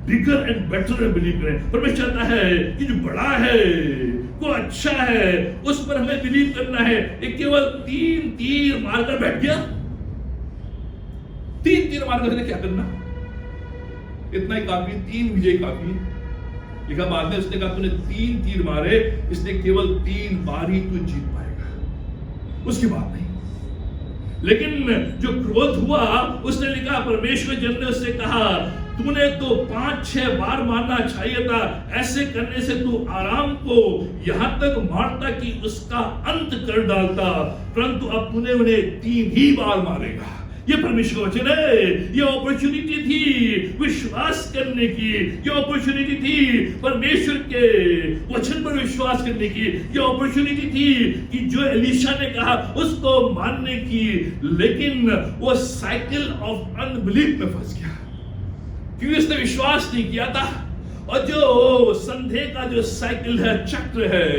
बिगर एंड बेटर में बिलीव करें। परमेश्वर चाहता है कि जो बड़ा है, वो अच्छा है, उस पर हमें बिलीव करना है। एक केवल 3 तीर मारकर बैठ गया, 3 तीर मारकर क्या करना, इतना ही काफी, 3 विजय काफी। लिखा बाद में उसने कहा तूने 3 तीर मारे, इसलिए केवल 3 बार ही तू जीत पाएगा, उसकी बात नहीं। लेकिन जो क्रोध हुआ, उसने लिखा परमेश्वर जन ने उससे कहा तूने तो 5-6 बार मारना चाहिए था, ऐसे करने से तू आराम को यहां तक मारता कि उसका अंत कर डालता, परंतु अब तूने उन्हें 3 ही बार मारेगा। ये परमेश्वर का वचन है, ये अपॉर्चुनिटी थी विश्वास करने की, ये अपॉर्चुनिटी थी परमेश्वर के वचन पर विश्वास करने की, ये अपॉर्चुनिटी थी कि जो एलीशा ने कहा उसको मानने की, लेकिन वो साइकिल ऑफ अनबिलीफ में फंस गया क्योंकि उसने विश्वास नहीं किया था। और जो संदेह का जो साइकिल है, चक्र है,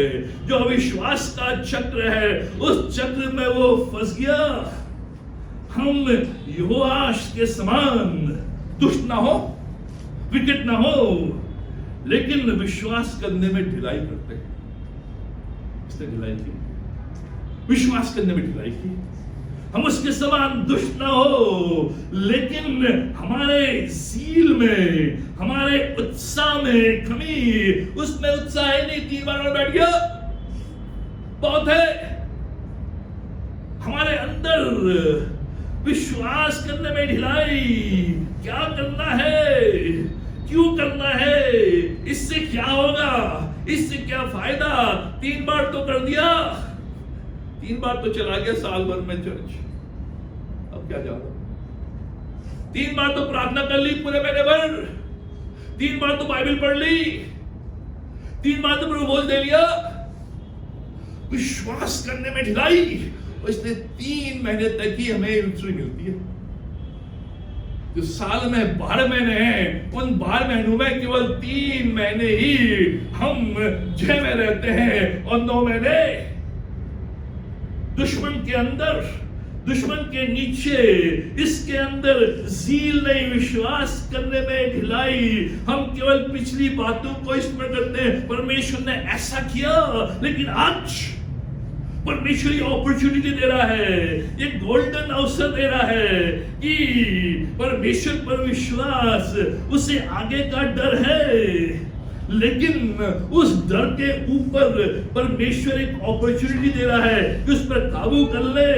जो अविश्वास का चक्र है, उस चक्र में वो फंस गया। हम यहोआश के समान दुष्ट ना हो, विकट ना हो, लेकिन विश्वास करने में ढिलाई करते हैं। इसने ढिलाई की, विश्वास करने में ढिलाई की। हम उसके समान दुष्ट ना हो, लेकिन हमारे ज़ील में, हमारे उत्साह में कमी, उसमें उत्साह है नहीं, 3 बार और बैठ गया, बहुत है। हमारे अंदर विश्वास करने में ढिलाई, क्या करना है, क्यों करना है, इससे क्या होगा, इससे क्या फायदा। 3 बार तो कर दिया, 3 बार तो चला गया साल भर में चर्च, अब क्या जाता। 3 बार तो प्रार्थना कर ली पूरे महीने भर, 3 बार तो बाइबल पढ़ ली, 3 बार तो प्रभु दे लिया। विश्वास करने में ढिलाई, इसलिए 3 महीने तक ही हमें विक्ट्री मिलती है। जो साल में 12 महीने हैं, उन 12 महीनों में केवल 3 महीने ही हम जय में रहते हैं, और 9 महीने दुश्मन के अंदर, दुश्मन के नीचे, इसके अंदर ज़ील नहीं, विश्वास करने में ढिलाई। हम केवल पिछली बातों को स्मरण करते हैं, परमेश्वर ने ऐसा किया, लेकिन आज परमेश्वर ये अपॉर्चुनिटी दे रहा है, ये गोल्डन अवसर दे रहा है कि परमेश्वर पर विश्वास, उसे आगे का डर है, लेकिन उस डर के ऊपर परमेश्वर एक अपॉर्चुनिटी दे रहा है कि उस पर काबू कर ले।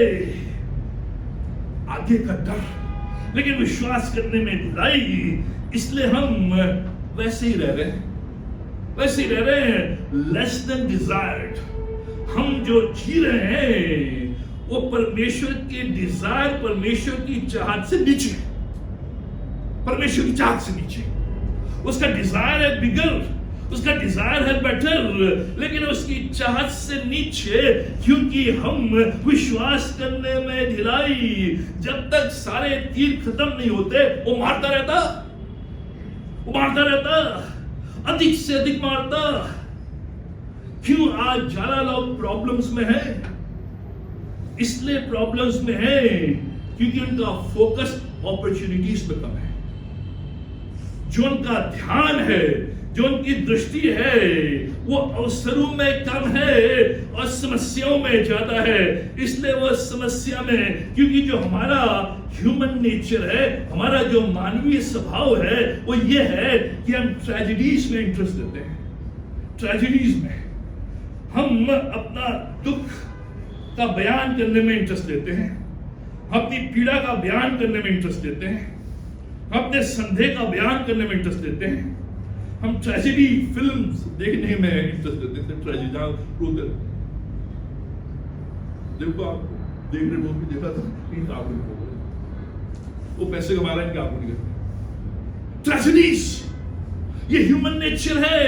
आगे का डर, लेकिन विश्वास करने में ढिलाई, इसलिए हम वैसे ही रह रहे हैं, वैसे ही रह रहे हैं, लेस देन डिजायर्ड। हम जो जी रहे हैं वो परमेश्वर के डिजायर, परमेश्वर की चाहत से नीचे, परमेश्वर की चाहत से नीचे। उसका डिजायर है बिगर, उसका डिजायर है बेटर, लेकिन उसकी चाहत से नीचे, क्योंकि हम विश्वास करने में ढिलाई। जब तक सारे तीर खत्म नहीं होते, वो मारता रहता, वो मारता रहता, अधिक से अधिक मारता। क्यों आज ज्यादा लोग प्रॉब्लम्स में है? इसलिए प्रॉब्लम्स में है क्योंकि उनका फोकस अपॉर्चुनिटीज पे कम है। जो उनका ध्यान है, जो उनकी दृष्टि है, वो अवसरों में कम है और समस्याओं में ज्यादा है। इसलिए वो समस्या में, क्योंकि जो हमारा ह्यूमन नेचर है, हमारा जो मानवीय स्वभाव है, वो ये है कि हम ट्रेजेडीज में इंटरेस्ट लेते हैं। ट्रेजेडीज में हम अपना दुख का बयान करने में इंटरेस्ट लेते हैं, अपनी पीड़ा का बयान करने में इंटरेस्ट लेते हैं, अपने संदेह का बयान करने में इंटरेस्ट लेते हैं। हम ट्रेजेडी फिल्म्स देखने में इंटरेस्ट लेते हैं, ट्रेजेडी जहां रोते। देखो आप देख रहे हो, देखा था इनका आंखों नहीं खोल रहे, वो पैसे कमा रहे हैं, इनका आंखों नहीं। ट्रेजेडीज, ये ह्यूमन नेचर है।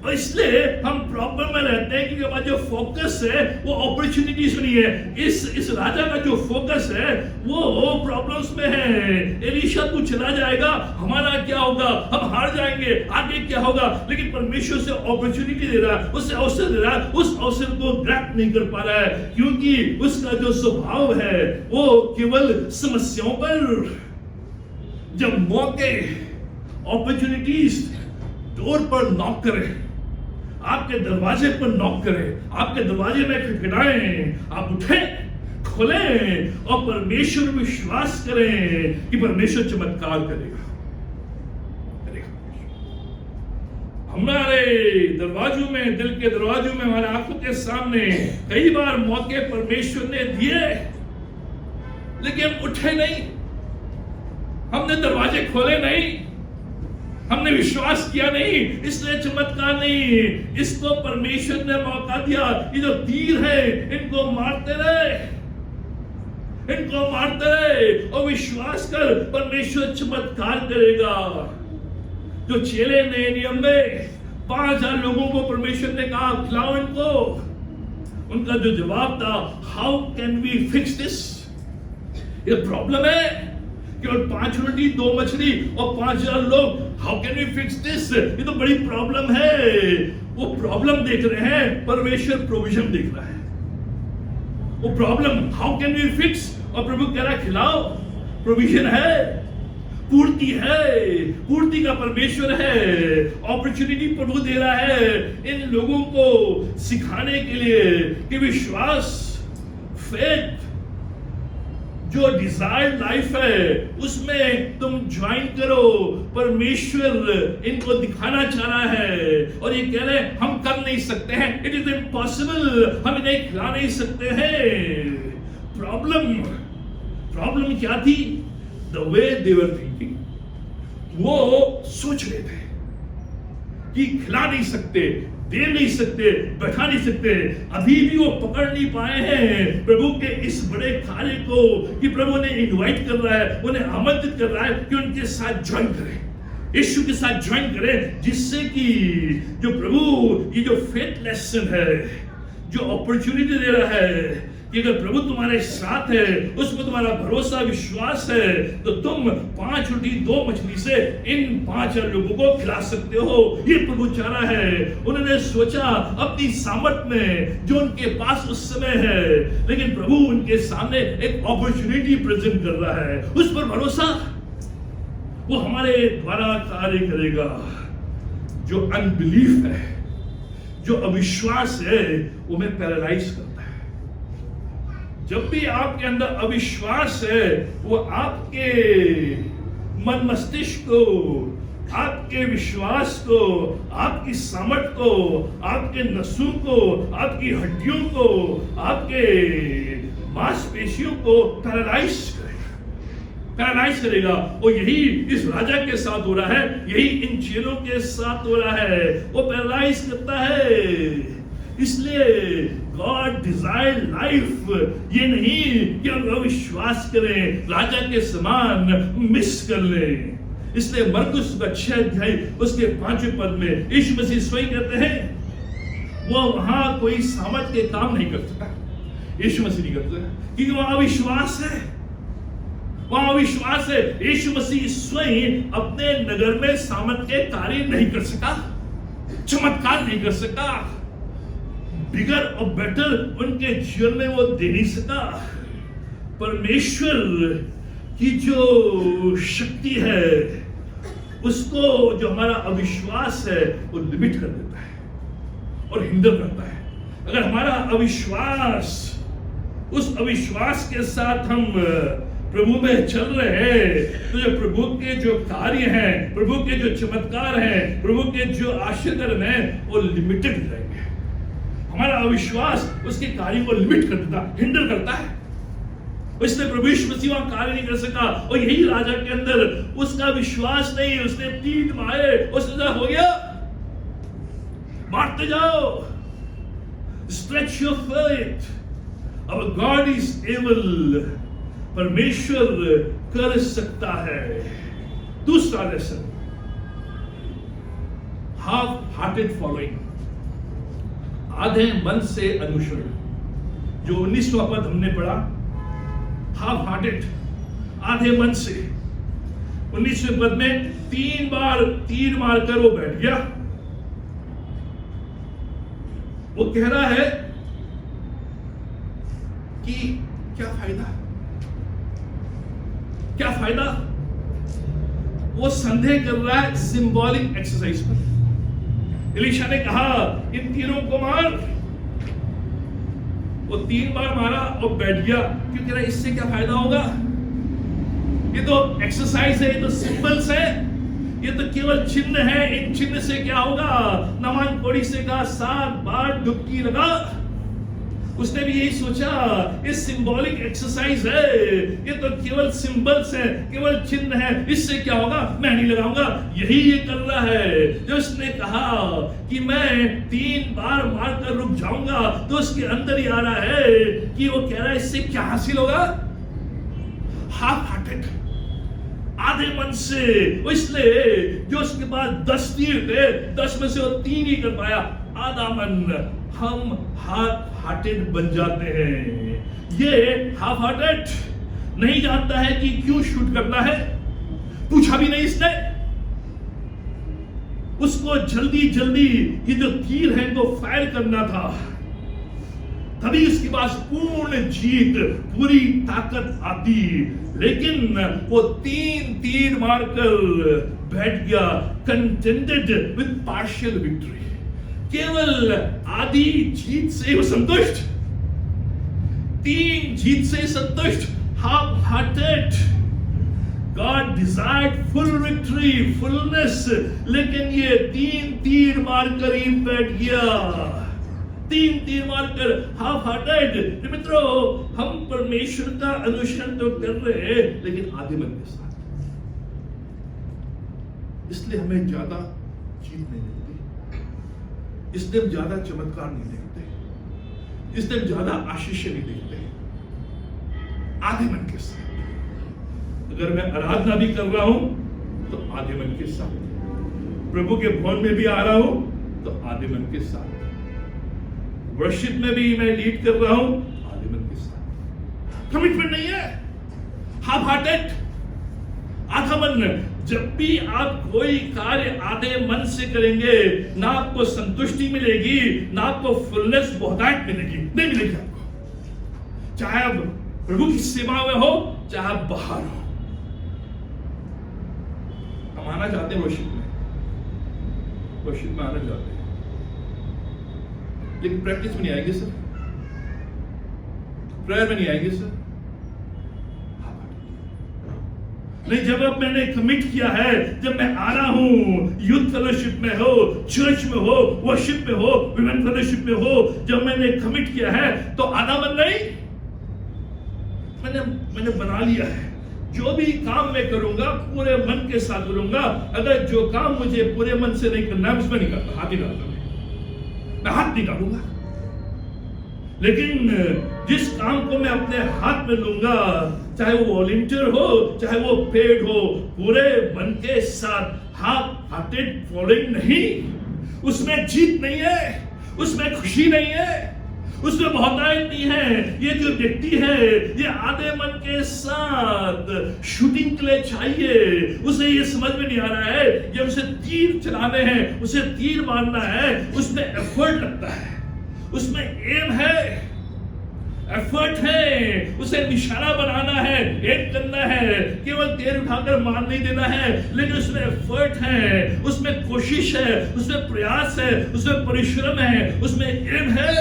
और इसलिए हम प्रॉब्लम में रहते हैं कि हमारा जो फोकस है वो अपॉर्चुनिटीज नहीं है। इस राजा का जो फोकस है वो प्रॉब्लम्स में है। एलीशा तू चला जाएगा, हमारा क्या होगा, हम हार जाएंगे, आगे क्या होगा। लेकिन परमेश्वर से अपॉर्चुनिटी दे रहा है, उससे अवसर दे रहा है, उस अवसर को ग्रैब नहीं कर पा रहा है, क्योंकि उसका जो स्वभाव है वो केवल समस्याओं पर, जब मौके अपॉर्चुनिटीज डोर पर नॉक करें, आपके दरवाजे पर नॉक करें, आपके दरवाजे में खटखटाएं, आप उठें, खोलें और परमेश्वर विश्वास करें कि परमेश्वर चमत्कार करेगा। हमारे दरवाजों में, दिल के दरवाजों में, हमारे आंखों के सामने कई बार मौके परमेश्वर ने दिए, लेकिन हम उठे नहीं, हमने दरवाजे खोले नहीं, हमने विश्वास किया नहीं, इसलिए चमत्कार नहीं। इसको परमेश्वर ने मौका दिया, ये जो तीर है इनको मारते रहे, इनको मारते रहे और विश्वास कर, परमेश्वर चमत्कार करेगा। जो चेले नए नियम में 5000 लोगों को परमेश्वर ने कहा खिलाओ इनको, उनका जो जवाब था, how can we fix this, ये प्रॉब्लम है, केवल 5 रोटी 2 मछली और 5000 लोग, how can we fix this, ये तो बड़ी प्रॉब्लम है। वो प्रॉब्लम देख रहे हैं, परमेश्वर प्रोविजन देख रहा है। वो problem how can we fix, और प्रभु कह रहा है खिलाओ, प्रोविजन है, पूर्ति है, पूर्ति का परमेश्वर है। अपॉर्चुनिटी प्रभु दे रहा है इन लोगों को सिखाने के लिए कि विश्वास, फेथ, जो डिजायर्ड लाइफ है उसमें तुम ज्वाइन करो। परमेश्वर इनको दिखाना चाह रहा है और ये कह रहे हैं हम कर नहीं सकते हैं, इट इज इम्पॉसिबल, हम इन्हें खिला नहीं सकते हैं। प्रॉब्लम क्या थी? The way they were thinking, वो सोच रहे थे कि खिला नहीं सकते, दे नहीं सकते, बैठा नहीं सकते। अभी भी वो पकड़ नहीं पाए हैं प्रभु के इस बड़े कार्य को कि प्रभु ने इनवाइट कर रहा है, उन्हें आमंत्रित कर रहा है कि उनके साथ ज्वाइन करें, यीशु के साथ ज्वाइन करें, जिससे कि जो प्रभु ये जो फेथ लेसन है, जो अपॉर्चुनिटी दे रहा है कि अगर प्रभु तुम्हारे साथ है, उसमें तुम्हारा भरोसा विश्वास है, तो तुम 5 रोटी 2 मछली से इन 5000 लोगों को खिला सकते हो। ये प्रभु चाह रहा है। उन्होंने सोचा अपनी सामर्थ में जो उनके पास उस समय है, लेकिन प्रभु उनके सामने एक अपॉर्चुनिटी प्रेजेंट कर रहा है, उस पर भरोसा, वो हमारे द्वारा कार्य करेगा। जो अनबिलीफ है, जो अविश्वास है, वो हमें पैरालाइज करता है। जब भी आपके अंदर अविश्वास है, वो आपके मन मस्तिष्क को, आपके विश्वास को, आपकी समझ को, आपके नसों को, आपकी हड्डियों को, आपके मांसपेशियों को पैरालाइज करेगा। और यही इस राजा के साथ हो रहा है, यही इन चेलों के साथ हो रहा है, वो पैरालाइज करता है। इसलिए गॉड डिजायर लाइफ, ये नहीं कि हम अविश्वास करें, राजा के समान मिस कर लें। इसलिए मरकुस का 6 अध्याय उसके 5वें पद में यीशु मसीह स्वयं कहते हैं वो वहां कोई सामर्थ के काम नहीं कर सकता, यीशु मसीह नहीं करता, क्योंकि वहां अविश्वास है, वहां अविश्वास है। यीशु मसीह स्वयं अपने नगर में सामर्थ के कार्य नहीं कर सका, चमत्कार नहीं कर सका, बिगर और बेटर उनके जीवन में वो दे नहीं सका। परमेश्वर की जो शक्ति है, उसको जो हमारा अविश्वास है वो लिमिट कर देता है और हिंडर करता है। अगर हमारा अविश्वास, उस अविश्वास के साथ हम प्रभु में चल रहे हैं, तो जो प्रभु के जो कार्य हैं, प्रभु के जो चमत्कार हैं, प्रभु के जो आशीर्वाद हैं, वो लिमिटेड हो जाएंगे। हमारा अविश्वास उसके कार्य को लिमिट कर देता, हिंडर करता है। इसलिए प्रभु यीशु मसीह वहां कार्य नहीं कर सका। और यही राजा के अंदर उसका विश्वास नहीं, उसने 3 मारे, उसने हो गया, मारते जाओ, stretch your faith, our God is able, परमेश्वर कर सकता है। दूसरा लेसन, हाफ हार्टेड फॉलोइंग, आधे मन से अनुसरण। जो 19वां पद हमने पढ़ा, हाफ हार्टेड, आधे मन से। 19वें पद में 3 बार तीर मारकर वो बैठ गया। वो कह रहा है कि क्या फायदा, क्या फायदा। वो संदेह कर रहा है सिंबॉलिक एक्सरसाइज पर। एलीशा ने कहा इन तीरों को मार। वो 3 बार मारा और बैठ गया। क्यों कह रहा है इससे क्या फायदा होगा? ये तो एक्सरसाइज है, ये तो सिंबल्स है, ये तो केवल चिन्ह है। इन चिन्ह से क्या होगा? नामान कोड़ी से कहा 7 बार डुबकी लगा। उसने भी यही सोचा ये सिंबॉलिक एक्सरसाइज है, ये तो केवल सिंबल्स है, केवल चिन्ह है, इससे क्या होगा? मैं नहीं लगाऊंगा। यही ये कर रहा है। जो उसने कहा कि मैं 3 बार मारकर रुक जाऊंगा, तो उसके अंदर ही आ रहा है कि वो कह रहा है इससे क्या हासिल होगा? हाफ हार्टेड, आधे मन से। इसलिए जो उसके पास 10 तीर थे, 10 में से वो 3 ही कर पाया। आधा मन। हम हाफ हार्टेड बन जाते हैं। ये हाफ हार्टेड नहीं जानता है कि क्यों शूट करना है, पूछा भी नहीं इसने। उसको जल्दी जल्दी ये जो तीर है वो फायर करना था, तभी उसके पास पूर्ण जीत, पूरी ताकत आती। लेकिन वो 3 तीर मारकर बैठ गया, कंटेंटेड विद पार्शियल विक्ट्री। केवल आधी जीत से वो संतुष्ट, 3 जीत से संतुष्ट, half hearted. God desired full victory, fullness, लेकिन ये 3 तीर मारकर ही बैठ गया। 3 तीर मारकर हाफ हार्टेड। मित्रों, हम परमेश्वर का अनुसरण तो कर रहे हैं, लेकिन आधे मन के साथ। इसलिए हमें ज्यादा जीत नहीं मिलती, इसलिए हम ज्यादा चमत्कार नहीं देखते, इसलिए हम ज्यादा आशीष नहीं देखते। आधे मन के साथ। अगर मैं आराधना भी कर रहा हूं तो आधे मन के साथ, प्रभु के भवन में भी आ रहा हूं तो आधे मन के साथ, वर्शिप में भी मैं लीड कर रहा हूं आधे मन के साथ। कमिटमेंट नहीं है, हाफ हार्टेड, आधा मन। जब भी आप कोई कार्य आधे मन से करेंगे, ना आपको संतुष्टि मिलेगी, ना आपको फुलनेस, बहुतायत मिलेगी, नहीं मिलेगी आपको। चाहे आप प्रभु की सेवा में हो, चाहे आप बाहर हो। हम आना चाहते हैं वर्शिप में, वर्शिप में आना चाहते हैं, लेकिन प्रैक्टिस में नहीं आएंगे सर, प्रेयर में नहीं आएंगे सर। नहीं, जब अब मैंने कमिट किया है, जब मैं आ रहा हूं, यूथ फेलोशिप में हो, चर्च में हो, वर्शिप में हो, विमेन फेलोशिप में हो, जब मैंने कमिट किया है तो आधा मन नहीं, मैंने बना लिया है। जो भी काम मैं करूंगा पूरे मन के साथ करूंगा। अगर जो काम मुझे पूरे मन से नहीं करना है, उसमें नहीं करता, हाथ ही डालता, मैं हाथ नहीं डालूंगा। लेकिन जिस काम को मैं अपने हाथ में लूंगा, चाहे वो वॉलंटियर हो, चाहे वो पेड हो, पूरे मन के साथ, हाफ हार्टेड फॉलोइंग नहीं, उसमें जीत नहीं है, उसमें खुशी नहीं है, उसमें बहुतायत नहीं है। ये जो व्यक्ति है, ये आधे मन के साथ शूटिंग के लिए चाहिए। उसे ये समझ में नहीं आ रहा है, जब उसे तीर चलाने हैं, उसे तीर मारना है, उसमें एफर्ट लगता है, उसमें एम है, एफर्ट है, उसे निशाना बनाना है, एम करना है, केवल तीर उठाकर मार नहीं देना है, लेकिन उसमें एफर्ट है, उसमें कोशिश है, उसमें प्रयास है, उसमें परिश्रम है, उसमें एम है।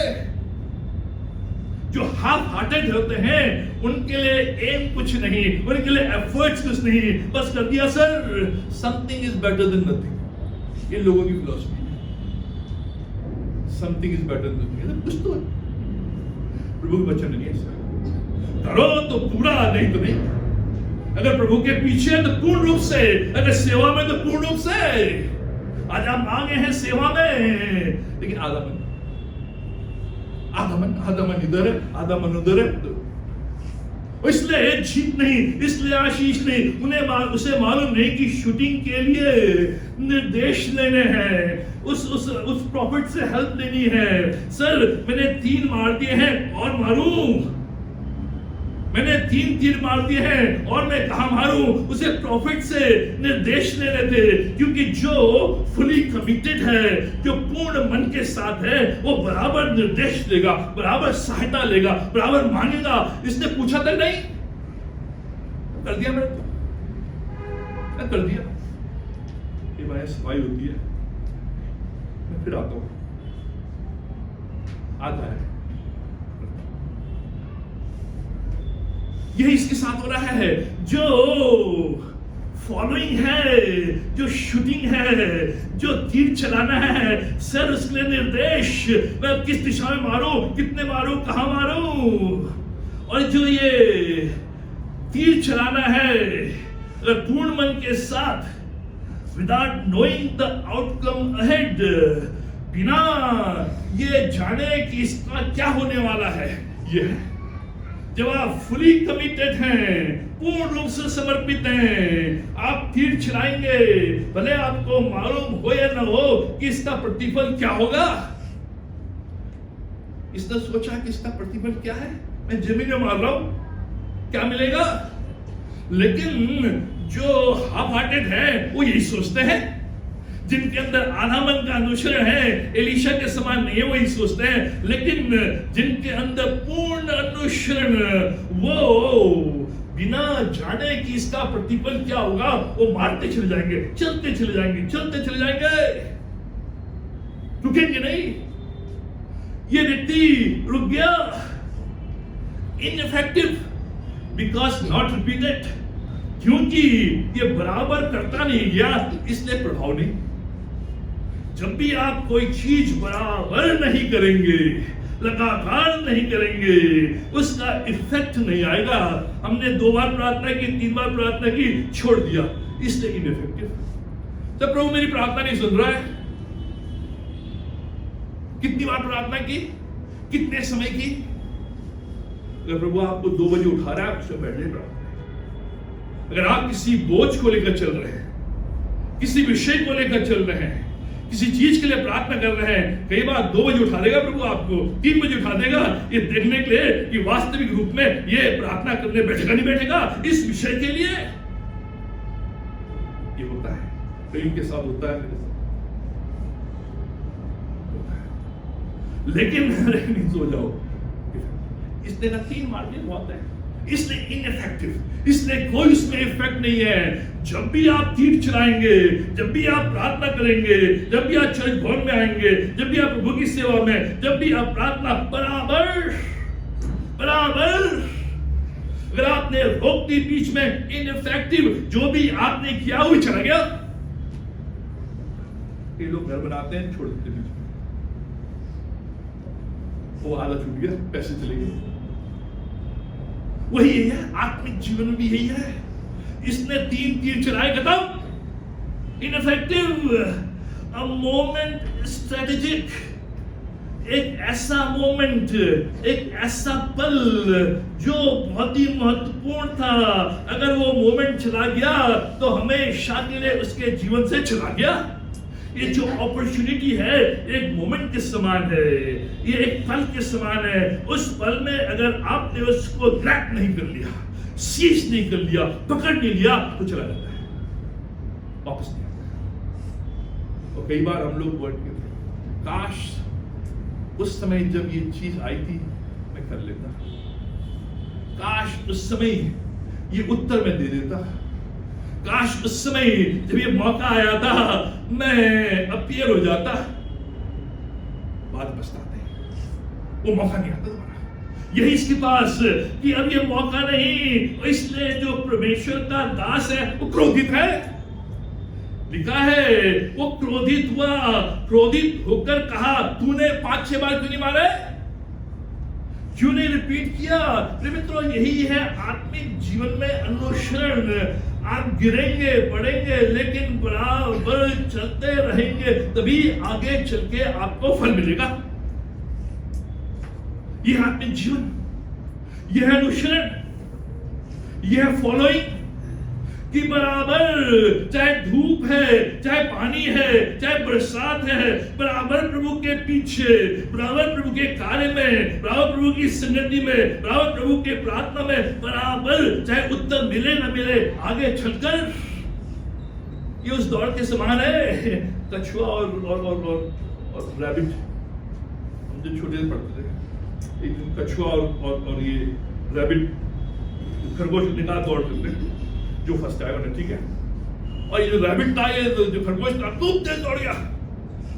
जो हाफ हार्टेड होते हैं, उनके लिए एम कुछ नहीं, उनके लिए एफर्ट्स कुछ नहीं, बस कर दिया sir, something is better than nothing. ये लोगों की फिलॉसफी है, something is better than nothing. कुछ तो प्रभु के वचन नहीं है सर, करो तो पूरा, नहीं तो नहीं। अगर प्रभु के पीछे तो पूर्ण रूप से, अगर सेवा में तो पूर्ण रूप से। आज आप आगे हैं सेवा में, लेकिन आधा मन, आधा मन इधर है, आधा मन उधर है। इसलिए जीत नहीं, इसलिए आशीष नहीं। उसे मालूम नहीं कि शूटिंग के लिए निर्देश लेने हैं, उस प्रॉफिट से हेल्प लेनी है। सर मैंने 3 मार दिए हैं और मारूं, मैंने 3 तीर मार दिए हैं और मैं कहां मारूं? उसे प्रॉफिट से निर्देश लेने थे, क्योंकि जो फुली कमिटेड है, जो पूर्ण मन के साथ है, वो बराबर निर्देश लेगा, बराबर सहायता लेगा, बराबर मांगेगा। इसने पूछा तक नहीं, कर दिया मैंने, कर दिया। ये बात सफाई होती है। मैं फिर आता हूं, आता है। यही इसके साथ हो रहा है। जो फॉलोइंग है, जो शूटिंग है, जो तीर चलाना है, सर उसके लिए निर्देश, मैं किस दिशा में मारूं, कितने मारूं, कहां मारूं। और जो ये तीर चलाना है पूर्ण मन के साथ, without knowing the outcome ahead, बिना ये जाने कि इसका क्या होने वाला है, ये है जब आप फुली कमिटेड हैं, पूर्ण रूप से समर्पित हैं, आप तीर चलाएंगे, भले आपको मालूम हो या ना हो कि इसका प्रतिफल क्या होगा। इसने सोचा कि इसका प्रतिफल क्या है, मैं जमीन में मार रहा हूं, क्या मिलेगा। लेकिन जो हाफ हार्टेड है वो यही सोचते हैं, जिनके अंदर आधा मन का अनुसरण है, एलीशा के समान नहीं है, वही सोचते हैं। लेकिन जिनके अंदर पूर्ण अनुसरण, वो बिना जाने कि इसका प्रतिफल क्या होगा, वो मारते चले जाएंगे, चलते चले जाएंगे, चलते चले जाएंगे, रुकेंगे नहीं। ये व्यक्ति रुक गया, इनइफेक्टिव बिकॉज नॉट रिपीटेड, क्योंकि ये बराबर करता नहीं गया, इसलिए प्रभाव नहीं। जब भी आप कोई चीज बराबर नहीं करेंगे, लगातार नहीं करेंगे, उसका इफेक्ट नहीं आएगा। हमने 2 बार प्रार्थना की, 3 बार प्रार्थना की, छोड़ दिया, इसलिए इनइफेक्टिव। जब प्रभु मेरी प्रार्थना नहीं सुन रहा है, कितनी बार प्रार्थना की, कितने समय की। अगर प्रभु आपको 2 बजे उठा रहा है, आप उसमें बैठे प्रार्थना। अगर आप किसी बोझ को लेकर चल रहे हैं, किसी विषय को लेकर चल रहे हैं, किसी चीज के लिए प्रार्थना कर रहे हैं, कई बार 2 बजे उठा देगा प्रभु आपको, 3 बजे उठा देगा, ये देखने के लिए कि वास्तविक रूप में ये प्रार्थना करने बैठेगा नहीं बैठेगा इस विषय के लिए। ये होता है, कई के साथ होता है, लेकिन नहीं सो जाओ, इसने ना 3 मार दिए, बहुत है, इसलिए इनइफेक्टिव, इसलिए कोई उसमें इफेक्ट नहीं है। जब भी आप तीर चलाएंगे, जब भी आप प्रार्थना करेंगे, जब भी आप चर्च भवन में आएंगे, जब भी आप प्रभु की सेवा में, जब भी आप प्रार्थना बराबर, अगर आपने रोक दी बीच में, इनइफेक्टिव, जो भी आपने किया वो चला गया। ये लोग घर बनाते हैं, छोड़ देते बीच में, वो आला छूट गया, पैसे चले गए। वही है, आत्मिक जीवन में भी यही है। इसने 3 तीर चलाए, खत्म, इनइफेक्टिव। अ मोमेंट स्ट्रेटेजिक, एक ऐसा मोमेंट, एक ऐसा पल जो बहुत ही महत्वपूर्ण था, अगर वो मोमेंट चला गया तो हमेशा के लिए उसके जीवन से चला गया। ये जो अपॉर्चुनिटी है एक मोमेंट के समान है, ये एक पल के समान है। उस पल में अगर आपने उसको ग्रैब नहीं कर लिया, सीज नहीं कर लिया, पकड़ नहीं लिया, तो चला जाता है, वापस नहीं आता। और कई बार हम लोग बोलते थे, काश उस समय जब ये चीज आई थी मैं कर लेता, काश उस समय ये उत्तर मैं दे देता, काश उस समय जब ये मौका आया था मैं अपीयर हो जाता। बात पछताते हैं, वो मौका नहीं आता दोबारा। यही इसके पास कि अब ये मौका नहीं, इसलिए जो परमेश्वर का दास है वो क्रोधित है। लिखा है वो क्रोधित हुआ, क्रोधित होकर कहा, तूने 5-6 बार क्यों नहीं मारे, क्यों नहीं रिपीट किया। मित्रों, यही है आत्मिक जीवन में अनुसरण। आप गिरेंगे, पड़ेंगे, लेकिन बराबर चलते रहेंगे, तभी आगे चल के आपको फल मिलेगा। यह आत्मिक जीवन, यह अनुसरण, यह फॉलोइंग, कि बराबर चाहे धूप है, चाहे पानी है, चाहे बरसात है, बराबर प्रभु के पीछे, बराबर प्रभु के कार्य में, बराबर प्रभु की संगति में, बराबर प्रभु के प्रार्थना में, बराबर चाहे उत्तर मिले न मिले, आगे चलकर ये उस दौड़ के समान है। कछुआ और रैबिट, हम जो छोटे पढ़ते थे, एक दिन कछुआ और ये रैबिट, खरगोश निकाल दौड़ करते, जो फर्स्ट आया उन्हें, ठीक है। और ये जो रैबिट था, ये जो खरगोश था, खूब तेज दौड़ गया,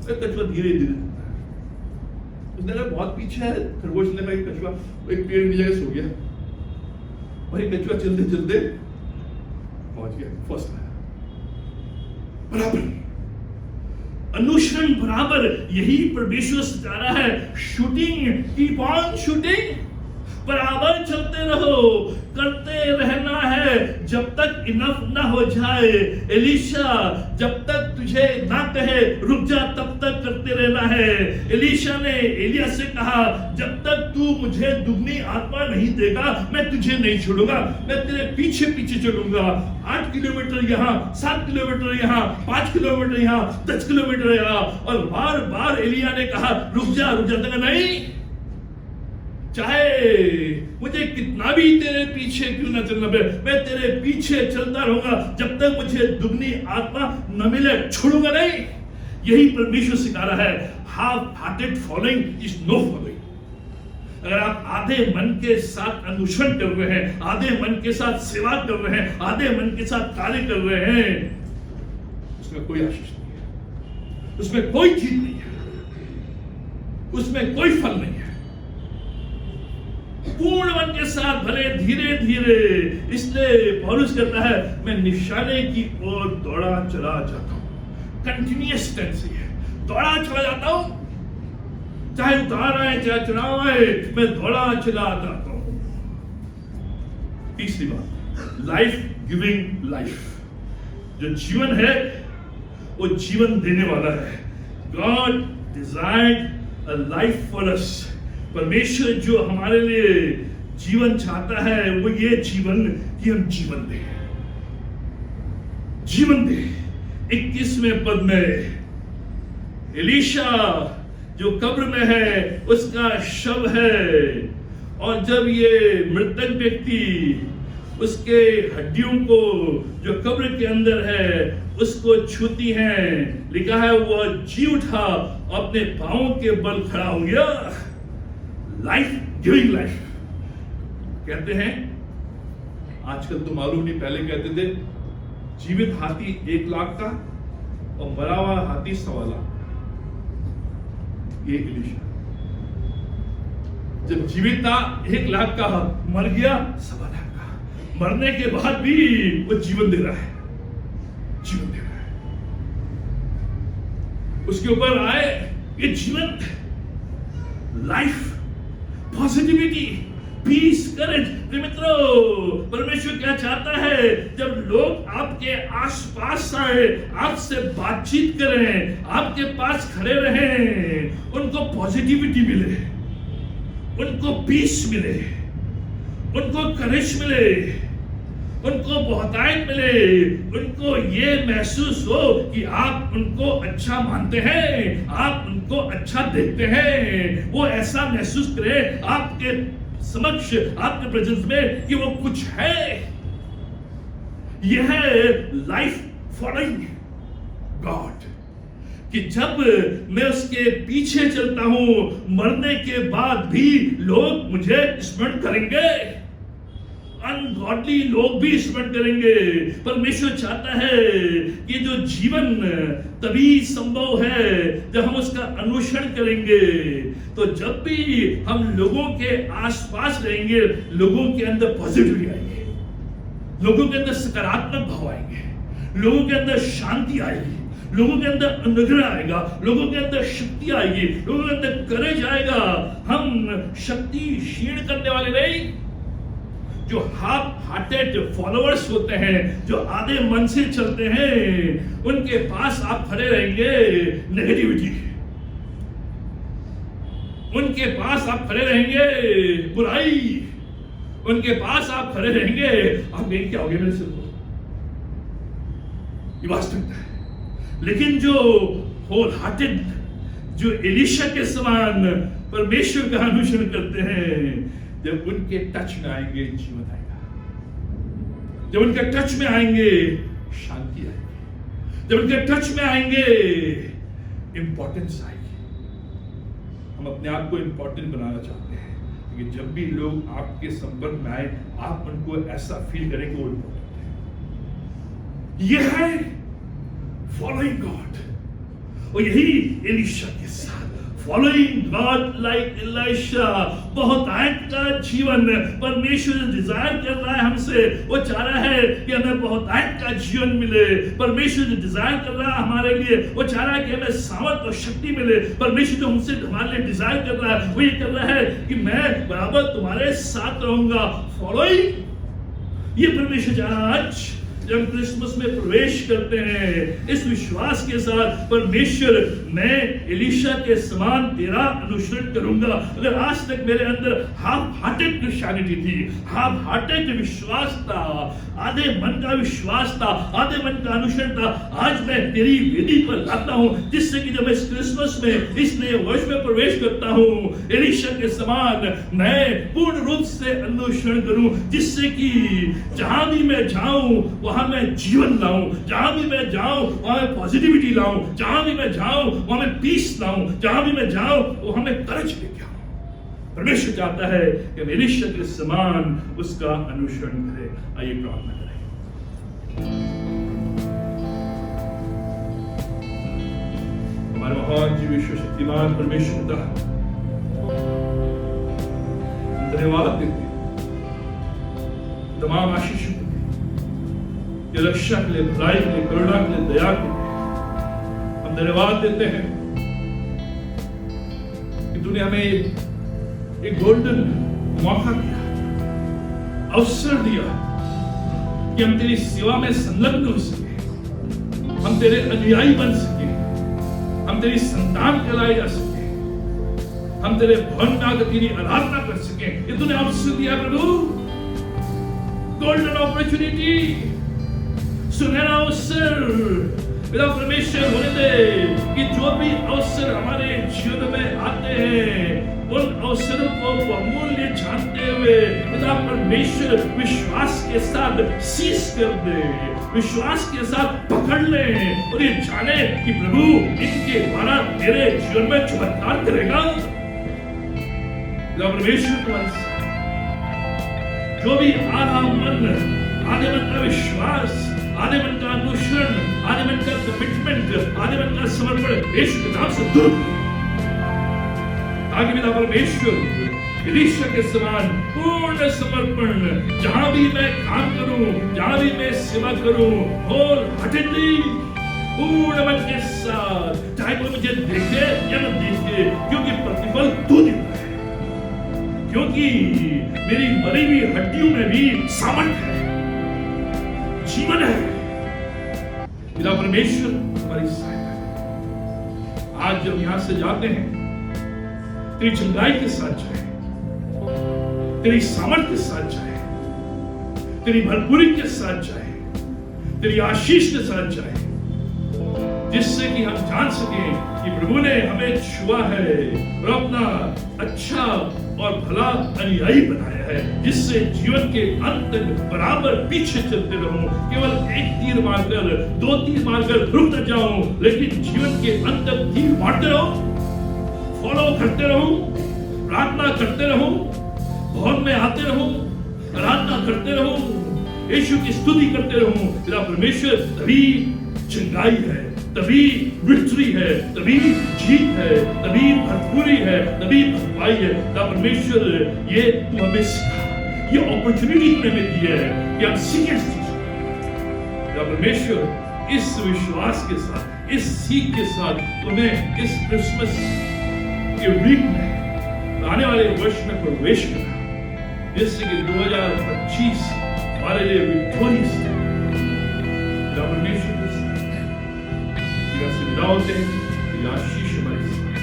कछुआ धीरे धीरे, उसने कहा बहुत पीछे है। खरगोश ने कहा कछुआ एक पेड़ की जगह सो गया, वही कछुआ चलते चलते पहुंच गया, फर्स्ट आया। बराबर अनुसरण, बराबर यही परमेश्वर सिखा रहा है। शूटिंग, कीप ऑन शूटिंग, बराबर चलते रहो, करते रहना है जब तक इनफ ना हो जाए। एलीशा जब तक तुझे ना कहे रुक जा, तब तक करते रहना है। एलीशा ने एलिया से कहा, जब तक तू मुझे दुगनी आत्मा नहीं देगा मैं तुझे नहीं छोड़ूंगा, मैं तेरे पीछे पीछे चलूंगा। 8 किलोमीटर यहाँ, 7 किलोमीटर यहाँ, 5 किलोमीटर यहाँ, 10 किलोमीटर यहाँ, और बार बार एलिया ने कहा रुक जा, नहीं, चाहे मुझे कितना भी तेरे पीछे क्यों ना चलना पड़े, मैं तेरे पीछे चलता रहूंगा जब तक मुझे दुगनी आत्मा न मिले, छोड़ूंगा नहीं। यही परमेश्वर सिखा रहा है। Half hearted following is know following. अगर आप आधे मन के साथ अनुसरण कर रहे हैं, आधे मन के साथ सेवा कर रहे हैं, आधे मन के साथ कार्य कर रहे हैं, उसमें कोई आशीष नहीं है, उसमें कोई चीज नहीं है, उसमें कोई फल नहीं है। पूर्ण मन के साथ भले धीरे धीरे, इसलिए पौलुस कहता है मैं निशाने की ओर दौड़ा चला जाता हूं। कंटिन्यूअस टेंस है, दौड़ा चला जाता हूं, चाहे उतार आए चाहे चुनाव आए, मैं दौड़ा चला जाता हूं। तीसरी बात, लाइफ गिविंग लाइफ। जो जीवन है वो जीवन देने वाला है। God desired a life for us. परमेश्वर जो हमारे लिए जीवन चाहता है वो ये जीवन कि हम जीवन दें, जीवन दें। 21वें पद में एलीशा जो कब्र में है उसका शव है, और जब ये मृतक व्यक्ति उसके हड्डियों को जो कब्र के अंदर है उसको छूती हैं, लिखा है वह जी उठा, अपने पांवों के बल खड़ा हो गया। लाइफ गिविंग लाइफ कहते हैं। आजकल तो मालूम नहीं, पहले कहते थे जीवित हाथी 1 लाख का और मरा हुआ हाथी 1.25 लाख। ये एलीशा जब जीवित था 1 लाख का, मर गया 1.25 लाख का। मरने के बाद भी वो जीवन दे रहा है, जीवन दे रहा है। उसके ऊपर आए ये जीवन, लाइफ, पॉजिटिविटी, पीस, करेज। मित्रों, परमेश्वर क्या चाहता है? जब लोग आपके आसपास आए, आपसे बातचीत करें, आपके पास खड़े रहें, उनको पॉजिटिविटी मिले, उनको पीस मिले, उनको करेज मिले, उनको बहुतायत मिले, उनको ये महसूस हो कि आप उनको अच्छा मानते हैं, आप उनको अच्छा देखते हैं। वो ऐसा महसूस करे आपके समक्ष, आपके प्रेजेंस में कि वो कुछ है। यह है लाइफ फॉलोइंग गॉड, कि जब मैं उसके पीछे चलता हूं, मरने के बाद भी लोग मुझे स्मरण करेंगे, अनगॉडली लोग भी स्मरण करेंगे। परमेश्वर चाहता है कि जो जीवन तभी संभव है जब हम उसका अनुसरण करेंगे। तो जब भी हम लोगों के आसपास रहेंगे, लोगों के अंदर पॉजिटिविटी आएगी, लोगों के अंदर सकारात्मक भाव आएंगे, लोगों के अंदर शांति आएगी, लोगों के अंदर अनुग्रह आएगा, लोगों के अंदर शक्ति आएगी, लोगों के अंदर करेज आएगा। हम शक्ति क्षीण करने वाले नहीं। जो हाफ हार्टेड फॉलोअर्स होते हैं, जो आधे मन से चलते हैं, उनके पास आप खड़े रहेंगे नेगेटिविटी, उनके पास आप खड़े रहेंगे बुराई, उनके पास आप खड़े रहेंगे आप क्या हो गए मेरे से, ये वास्तविकता है। लेकिन जो होल हार्टेड, जो एलीशा के समान परमेश्वर का अनुसरण करते हैं, जब उनके टच में आएंगे जीवन आएगा, जब उनके टच में आएंगे शांति आएगी, जब उनके टच में आएंगे इंपॉर्टेंस आएगी। हम अपने आप को इंपॉर्टेंट बनाना चाहते हैं कि जब भी लोग आपके संपर्क में आए, आप उनको ऐसा फील करें कि वो इंपॉर्टेंट है। यह है फॉलोइंग गॉड, और यही एलीशा के साथ फॉलोइंग गॉड लाइक एलीशा, बहुत आयत का जीवन परमेश्वर डिजायर कर रहा है हमसे। वो चाह रहा है कि हमें बहुत आयत का जीवन मिले। परमेश्वर डिजायर कर रहा है हमारे लिए, वो चाह रहा है कि हमें सामर्थ और शक्ति मिले। परमेश्वर जो हमसे हमारे लिए डिजायर कर रहा है, वो ये कर रहा है कि मैं बराबर तुम्हारे साथ रहूंगा। फॉलोइंग, ये परमेश्वर चाह रहा है। आज जब क्रिसमस में प्रवेश करते हैं, इस विश्वास के साथ, परमेश्वर मैं एलीशा के समान तेरा अनुसरण करूंगा। अगर आज तक मेरे अंदर हाफ हार्टेड क्रिश्चियनिटी थी, हाफ हार्टेड विश्वास था, आधे मन का विश्वास था, आधे मन का अनुसरण था, आज मैं तेरी वेदी पर लाता हूं, जिससे कि जब इस क्रिसमस में, इस नए वर्ष में प्रवेश करता हूं, एलीशा के समान मैं पूर्ण रूप से अनुसरण करूं, जिससे कि जहां भी मैं जाऊं वहां मैं जीवन लाऊं, जहां भी मैं जाऊं वहां मैं पॉजिटिविटी लाऊं, जहां भी मैं जाऊं वहां मैं पीस लाऊं, जहां भी मैं जाऊं वहां मैं करेज लेके आऊं। परमेश्वर चाहता है कि एलीशा के समान उसका अनुसरण करें। आइए प्रार्थना करें। हमारे महान जी विश्व शक्तिमान परमेश्वर पिता, धन्यवाद देते तमाम आशीष के, रक्षा के लिए, भलाई के लिए, करुणा के लिए, दया के लिए हम धन्यवाद देते हैं कि तूने हमें एक गोल्डन मौका दिया, अवसर दिया कि हम तेरी सेवा में संलग्न हो सके, हम तेरे अनुयायी बन सके, हम तेरी संतान कहलाए जा सके, हम तेरे भवन में आकर तेरी आराधना कर सके। ये तूने अवसर दिया प्रभु, गोल्डन अपॉर्चुनिटी, सुनहरा अवसर। पिता परमेश्वर होने दे कि जो भी अवसर हमारे जीवन में आते हैं, उन अवसरों को बहुमूल्य जानते हुए पिता परमेश्वर विश्वास के साथ सीज कर दे, विश्वास के साथ पकड़ ले और ये जाने कि प्रभु इनके द्वारा तेरे जीवन में चमत्कार करेगा। पिता परमेश्वर तुम्हारे जो भी आधा मन, आधे मन का विश्वास, आधे मन का अनुसरण, आधे मन का कमिटमेंट, आधे मन का समर्पण यीशु के नाम से दूर, ताकि पिता परमेश्वर एलीशा के समान पूर्ण समर्पण, जहां भी मैं काम करूं, जहां भी मैं सेवा करूं, होल हार्टेडली, पूर्ण मन के साथ, चाहे कोई मुझे देखे या न देखे, क्योंकि प्रतिफल तू देता है, क्योंकि मेरी मरी हुई हड्डियों में भी सामर्थ है, जीवन है। पिता परमेश्वर हमारी सहायता करें। आज जब यहां से जाते हैं, तेरी चंगाई के साथ जाए, तेरी सामर्थ के साथ जाए, तेरी भरपूरी के साथ जाए, तेरी आशीष के साथ जाए, जिससे कि हम जान सकें कि प्रभु ने हमें छुआ है और अपना अच्छा और भला अनुयायी बनाया है, जिससे जीवन के अंत तक बराबर पीछे चलते रहूं, केवल एक तीर मारकर, दो तीर मारकर रुक न जाऊं, लेकिन जीवन के अंत तक तीर मारते रहो, फॉलो करते रहो, प्रार्थना करते रहो, भवन में आते रहो, आराधना करते रहो, यीशु की स्तुति करते रहो। पिता परमेश्वर तभी चंगाई है, तभी विक्ट्री है, तभी जीत है, तभी भरपूरी है, तभी भरपाई है। पिता परमेश्वर ये तू हमें सिखा, ये अपॉर्चुनिटी तूने हमें दी है कि हम सीखें इस चीज को। पिता परमेश्वर इस विश्वास के साथ, इस सीख के साथ तुम्हें इस क्रिसमस के वीक में, आने वाले वर्ष में प्रवेश करना, जिससे कि 2025 हमारे लिए विक्टोरियस है। पिता परमेश्वर विदा होते हैं, आशीष हमारे साथ,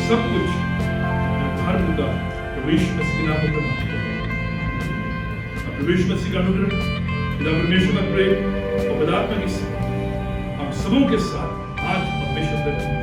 सब कुछ धर्म का प्रवेश मसीह के नाम पर मांगते हैं। प्रवेश मसीह का अनुग्रह पिता परमेश्वर का प्रेम और वेदात्मक इस हम सबों के साथ आज अपने शब्द